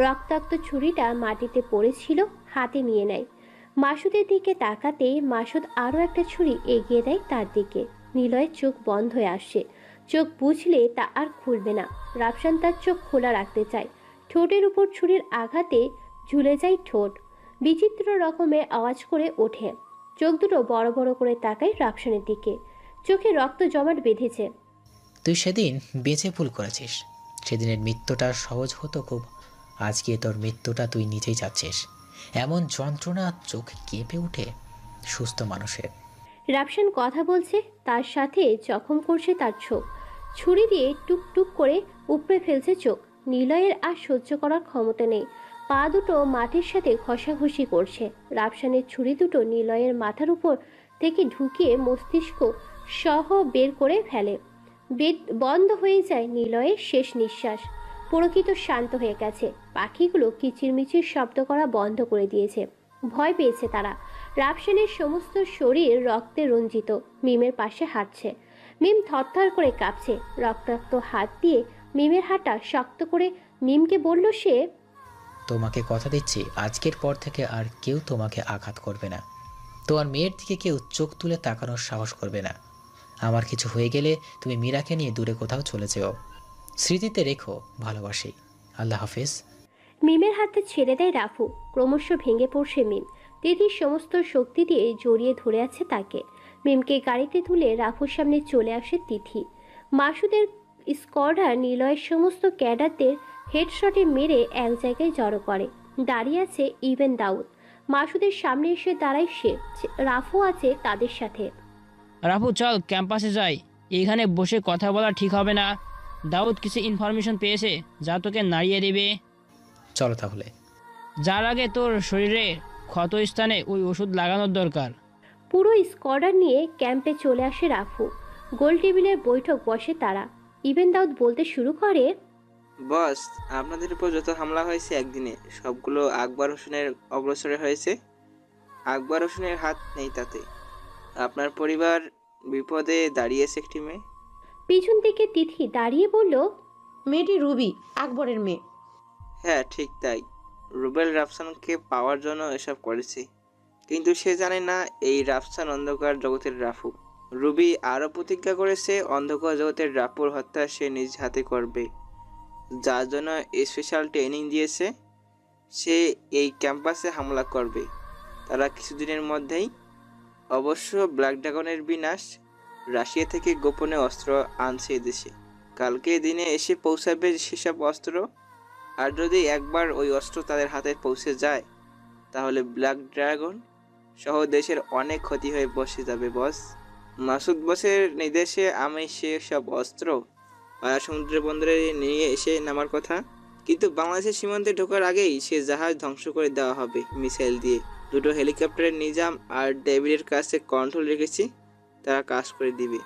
Speaker 2: রক্তাক্ত ছুরিটা মাটিতে পড়েছিল, হাতে নিয়ে নেয়। মাসুদের দিকে তাকাতেই মাসুদ আরও একটা ছুরি এগিয়ে দেয় তার দিকে। নিলয়ের চোখ বন্ধ হয়ে আসছে। চোখ বুঝলে তা আর খুলবে না। রাফসান তার চোখ খোলা রাখতে চায়। ঠোঁটের উপর ছুরির আঘাতে ঝুলে যায় ঠোঁট। বিচিত্র রকমের আওয়াজ করে ওঠে। চোখ দুটো বড় বড় করে তাকায় রাফসানের দিকে। চোখে রক্ত জমাট বেঁধেছে।
Speaker 6: তুই সেদিন বেঁচে ভুল করেছিস। সেদিনের মৃত্যুটা সহজ হতো খুব। আজকে তোর মৃত্যুটা তুই নিজেই চাচ্ছিস। এমন যন্ত্রণা চোখ কেঁপে ওঠে সুস্থ মানুষের।
Speaker 2: রাফসান কথা বলছে, তার সাথে জখম করছে তার চোখ। ছুরি দিয়ে টুক টুক করে উপড়ে ফেলছে চোখ। নিলয়ের আর সহ্য করার ক্ষমতা নেই। পা দুটো মাটির সাথে ঘষাঘষি করছে। রাফসানের ছুরি দুটো নিলয়ের মাথার উপর থেকে ঢুকিয়ে মস্তিষ্ক সহ বের করে ফেলে। বন্ধ হয়ে যায় নিলয়ের শেষ নিঃশ্বাস। পুরকিত শান্ত হয়ে গেছে। পাখিগুলো কিচিরমিচির শব্দ করা বন্ধ করে দিয়েছে। ভয় পেয়েছে তারা। রাফসানের সমস্ত শরীর রক্তে রঞ্জিত। মিমের পাশে হাঁটছে। মিম থরথর করে কাঁপছে। রক্তাক্ত হাত দিয়ে মিমের হাতটা শক্ত করে মিমকে বলল সে,
Speaker 6: তোমাকে কথা দিচ্ছি, আজকের পর থেকে আর কেউ তোমাকে আঘাত করবে না। তোমার মেয়ের দিকে কেউ চোখ তুলে তাকানোর সাহস করবে না। আমার কিছু হয়ে গেলে তুমি মীরাকে নিয়ে দূরে কোথাও চলে যেও। স্মৃতিতে রেখো, ভালোবাসি। আল্লাহ হাফেজ।
Speaker 2: মিমের হাতে ছেড়ে দেয় রাফু। ক্রমশ ভেঙে পড়ছে মিম। তিথির সমস্ত শক্তি দিয়ে জড়িয়ে ধরে আছে তাকে। মিমকে গাড়িতে তুলে রাফুর সামনে চলে আসে তিথি। মাসুদের স্কোয়াডার নিলয়ের সমস্ত ক্যাডারদের হেডশটে মেরে এক জায়গায় জড়ো করে। দাঁড়িয়ে আছে ইভেন দাউদ। মাসুদের সামনে এসে দাঁড়ায় সে। রাফু আছে তাদের সাথে।
Speaker 10: রাফু চল ক্যাম্পাসে যাই, এখানে বসে কথা বলা ঠিক হবে না। দাউদ কিছু ইনফরমেশন পেয়েছে যা তোকে নাড়িয়ে দেবে।
Speaker 6: চলো তাহলে।
Speaker 10: যার আগে তোর শরীরে ক্ষত স্থানে ওই ওষুধ লাগানোর দরকার।
Speaker 2: পুরো স্কোয়াডার নিয়ে ক্যাম্পে চলে আসে রাফু। গোল টেবিলের বৈঠক বসে তারা। ইভেন দাউদ বলতে শুরু করে,
Speaker 18: বস, আপনাদের উপর যত হামলা হয়েছে একদিনে সবগুলো আকবর হোসেনের অগ্রসরে হয়েছে। আকবর হোসেনের হাত নেই তাতে। আপনার পরিবার বিপদে দাঁড়িয়েছে একটি মেয়ে।
Speaker 2: পিছন থেকে তিথি দাঁড়িয়ে বলল,
Speaker 11: মেয়েটি রুবি, আকবরের মেয়ে।
Speaker 18: হ্যাঁ ঠিক তাই, রুবেল রাফসানকে পাওয়ার জন্য এসব করেছে, কিন্তু সে জানে না এই রাফসান অন্ধকার জগতের রাফু। রুবি আরও প্রতিজ্ঞা করেছে অন্ধকার জগতের রাফুর হত্যা সে নিজ হাতে করবে। যার জন্য স্পেশাল ট্রেনিং দিয়েছে। সে এই ক্যাম্পাসে হামলা করবে তারা কিছুদিনের মধ্যেই। অবশ্য ব্ল্যাক ড্রাগনের বিনাশ রাশিয়া থেকে গোপনে অস্ত্র আনছে দেশে। কালকে দিনে এসে পৌঁছাবে সেসব অস্ত্র। আর যদি একবার ওই অস্ত্র তাদের হাতে পৌঁছে যায় তাহলে ব্ল্যাক ড্রাগন সহ দেশের অনেক ক্ষতি হয়ে বসে যাবে বস। মাসুদ বসের নির্দেশে আমি সেসব অস্ত্র সমুদ্র বন্দরে নিয়ে এসে নামার কথা, কিন্তু বাংলাদেশের সীমান্তে ঢোকার আগেই সে জাহাজ ধ্বংস করে দেওয়া হবে মিসাইল দিয়ে। দুটো হেলিকপ্টারের নিজাম আর ডেভিডের কাছে কন্ট্রোল রেখেছি, তারা কাজ করে দিবে।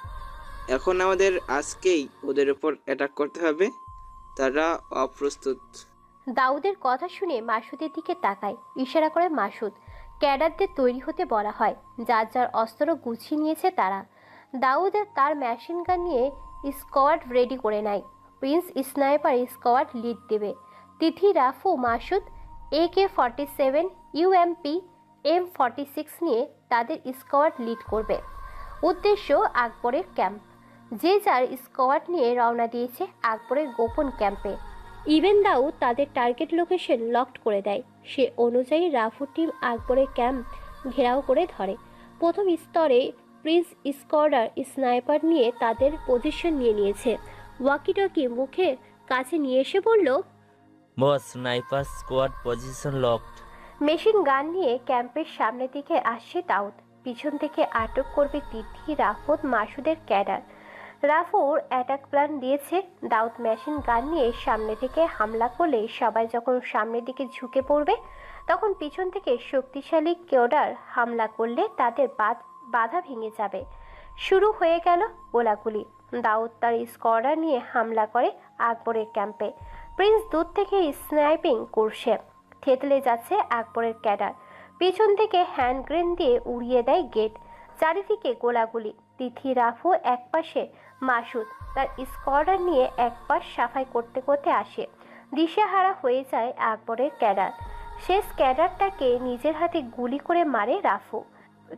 Speaker 18: এখন আমাদের আজকেই ওদের উপর অ্যাটাক করতে হবে, তারা অপ্রস্তুত।
Speaker 2: দাউদের কথা শুনে মাসুদের দিকে তাকায়। ইশারা করে মাসুদ। ক্যাডারদের তৈরি হতে বলা হয়। যার যার অস্ত্র গুছিয়ে নিয়েছে তারা। দাউদ তার মেশিন গান নিয়ে স্কোয়াড রেডি করে নেয়। প্রিন্স স্নাইপার স্কোয়াড লিড দেবে। তিথি, রাফু, মাসুদ AK-47, UMP, M46 নিয়ে তাদের স্কোয়াড লিড করবে। উদ্দেশ্য আকবরের ক্যাম্প। যে যার স্কোয়াড নিয়ে রওনা দিয়েছে আকবরের গোপন ক্যাম্পে। ইভেন দাউদ তাদের টার্গেট লোকেশন লকড করে দেয়। সে অনুযায়ী রাফু টিম আকবরের ক্যাম্প ঘেরাও করে ধরে। প্রথম স্তরে প্রিন্স স্কোয়াডার স্নাইপার নিয়ে তাদের পজিশন নিয়ে নিয়েছে। ওয়াকিটকি মুখে কাছে নিয়ে এসে বলল,
Speaker 14: boss, sniper squad position locked.
Speaker 2: Machine gun নিয়ে ক্যাম্পের সামনের দিকে আসছে দাউদ। পিছন থেকে আটক করবে তিথি, রাফুদ, মাসুদের ক্যাডার। রাফুর অ্যাটাক প্ল্যান দিয়েছে। দাউদ মেশিন গান নিয়ে সামনে থেকে হামলা করলে সবাই যখন সামনের দিকে ঝুঁকে পড়বে তখন পিছন থেকে শক্তিশালী ক্যাডার হামলা করলে তাদের বাধা ভেঙে যাবে। শুরু হয়ে গেল গোলাগুলি। দাউদ তার স্কোয়াডার নিয়ে হামলা করে আকবরের ক্যাম্পে। প্রিন্স দূর থেকে স্নাইপিং করছে। থেতলে যাচ্ছে আকবরের ক্যাডার। পিছন থেকে হ্যান্ড গ্রেন দিয়ে উড়িয়ে দেয় গেট। চারিদিকে গোলাগুলি। তিথি, রাফু এক পাশে, মাসুদ তার স্কোয়াডার নিয়ে এক পাশ সাফাই করতে করতে আসে। দিশেহারা হয়ে যায় আকবরের ক্যাডার। শেষ ক্যাডারটাকে নিজের হাতে গুলি করে মারে রাফু।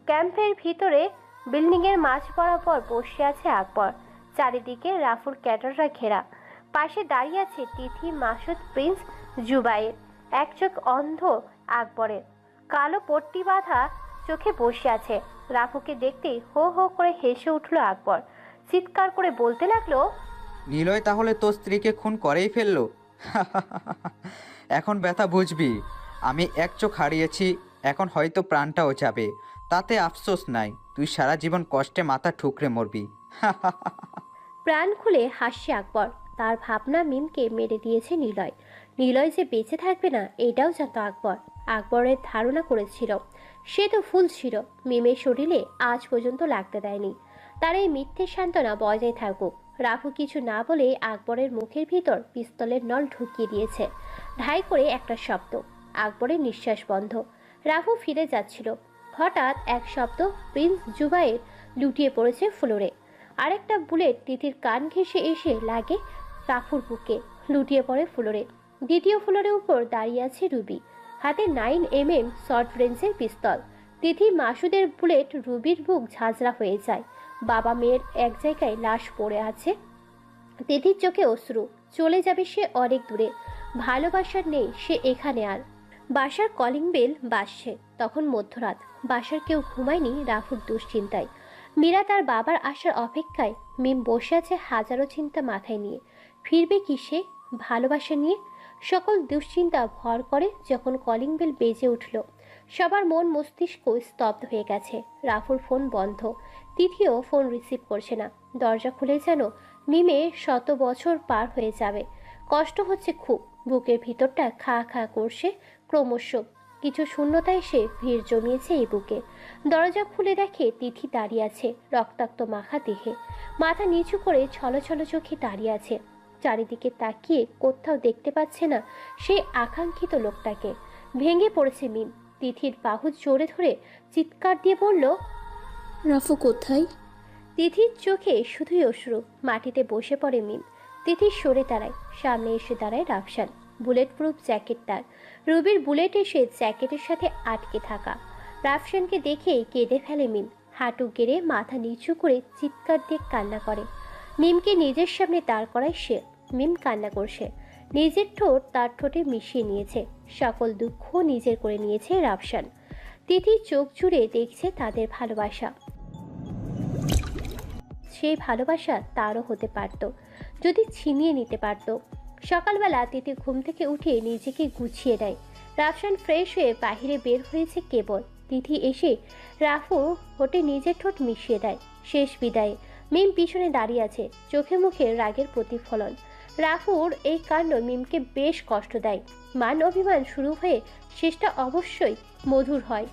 Speaker 2: ক্যাম্পের ভিতরে বিল্ডিংয়ের মাঝ বরাবর বসে আছে আকবর। চারিদিকে রাফুর ক্যাডাররা ঘেরা। পাশে দাঁড়িয়ে আছে তিথি, মাসুদ, প্রিন্স, জুবাইর। এক চোখ অন্ধ আকবরের, কালো পট্টি বাঁধা চোখে বসে আছে। রাফুকে দেখতেই হো হো করে হেসে উঠল আকবর। চিৎকার করে বলতে লাগলো,
Speaker 13: নিলয় তাহলে তোর স্ত্রীকে খুন করেই ফেললো। এখন ব্যথা বুঝবি। আমি এক চোখ হারিয়েছি, এখন হয়তো প্রাণটাও যাবে, তাতে আফসোস নাই। তুই সারা জীবন কষ্টে মাথা ঠুকরে মরবি।
Speaker 2: প্রাণ খুলে হাসছে আকবর। তার ভাবনা মিমকে মেরে দিয়েছে নিলয়। নিলয় যে বেঁচে থাকবে না এটাও জানত আকবর। আকবরের ধারণা করেছিল সে তো ফুল ছিল, মিমের শরীরে আজ পর্যন্ত লাগতে দেয়নি। তার এই মিথ্যে সান্ত্বনা বজায় থাকুক। রাফু কিছু না বলে আকবরের মুখের ভিতর পিস্তলের নল ঢুকিয়ে দিয়েছে। ঢাই করে একটা শব্দ, আকবরের নিঃশ্বাস বন্ধ। রাফু ফিরে যাচ্ছিল, হঠাৎ এক শব্দ, প্রিন্স জুবাইর লুটিয়ে পড়েছে ফ্লোরে। আরেকটা বুলেট তিথির কান ঘেঁষে এসে লাগে রাফুর বুকে, লুটিয়ে পড়ে ফ্লোরে। দ্বিতীয় ফ্লোরের উপর দাঁড়িয়ে আছে রুবি, হাতে 9mm শর্ট রেঞ্জের পিস্তল। তিথি মাসুদের বুলেট রুবির বুক ঝাঁঝরা হয়ে যায়। বাবা মেয়ের এক জায়গায় লাশ পড়ে আছে। তিথির চোখে অশ্রু। চলে যাবে সে অনেক দূরে, ভালোবাসার নেই সে এখানে আর। বাসার কলিং বেল বাজছে। তখন মধ্যরাত, বাসার কেউ ঘুমায়নি রাফুর দুশ্চিন্তায়। মীরা তার বাবার আসার অপেক্ষায়। মিম বসে আছে হাজারো চিন্তা মাথায় নিয়ে। ফিরবে কি সে ভালোবাসা নিয়ে? সকল দুশ্চিন্তা ভর করে যখন কলিং বেল বেজে উঠল। সবার মন মস্তিষ্ক স্তব্ধ হয়ে গেছে। রাফুর ফোন বন্ধ, তিথিও ফোন রিসিভ করছে না। দরজা খুলে যেন মিমে 100 বছর পার হয়ে যাবে। কষ্ট হচ্ছে খুব, বুকের ভিতরটা খা খা করছে ক্রমশ। কিছু শূন্যতা এসে ভিড় জমিয়েছে এই বুকে। দরজা খুলে দেখে তিথি দাঁড়িয়ে আছে রক্তাক্ত মাখা দেহে, মাথা নিচু করে ছলছল চোখে দাঁড়িয়ে আছে। চারিদিকে তাকিয়ে কোথাও দেখতে পাচ্ছে না সেই আকাঙ্ক্ষিত লোকটাকে। ভেঙে পড়েছে মিম। তিথির বাহু জোরে ধরে চিৎকার দিয়ে বলল,
Speaker 1: রাফু কোথায়?
Speaker 2: তিথির চোখে শুধুই অশ্রু। মাটিতে বসে পড়ে মিম। তিথি সরে দাঁড়ায়, সামনে এসে দাঁড়ায় রাফসান। বুলেট প্রুফ জ্যাকেট তার। রুবির বুলেট এসে জ্যাকেটের সাথে আটকে থাকা। রাফসানকে দেখেই কেঁদে ফেলে মিম। হাঁটু গেড়ে মাথা নিচু করে চিৎকার দিয়ে কান্না করে। মিমকে নিজের সামনে দাঁড় করায় সে। মিম কান্না করছে, নিজের ঠোঁট তার ঠোঁটে মিশিয়ে নিয়েছে। সকল দুঃখ নিজের করে নিয়েছে রাফসান। তিথি চোখ জুড়ে দেখছে তাদের ভালোবাসা। সেই ভালোবাসা তারও হতে পারত যদি ছিনিয়ে নিতে পারত। সকালবেলা তিথি ঘুম থেকে উঠে নিজেকে গুছিয়ে নেয়। রাফসান ফ্রেশ হয়ে বাহিরে বের হয়েছে কেবল। তিথি এসে রাফু হোটে নিজের ঠোঁট মিশিয়ে দেয়। শেষ বিদায়ে মিম পিছনে দাঁড়িয়ে আছে, চোখে মুখে রাগের প্রতিফলন। রাফুর এই কাণ্ড মিমকে বেশ কষ্ট দেয়। মান অভিমান শুরু হয়ে শেষটা অবশ্যই মধুর হয়।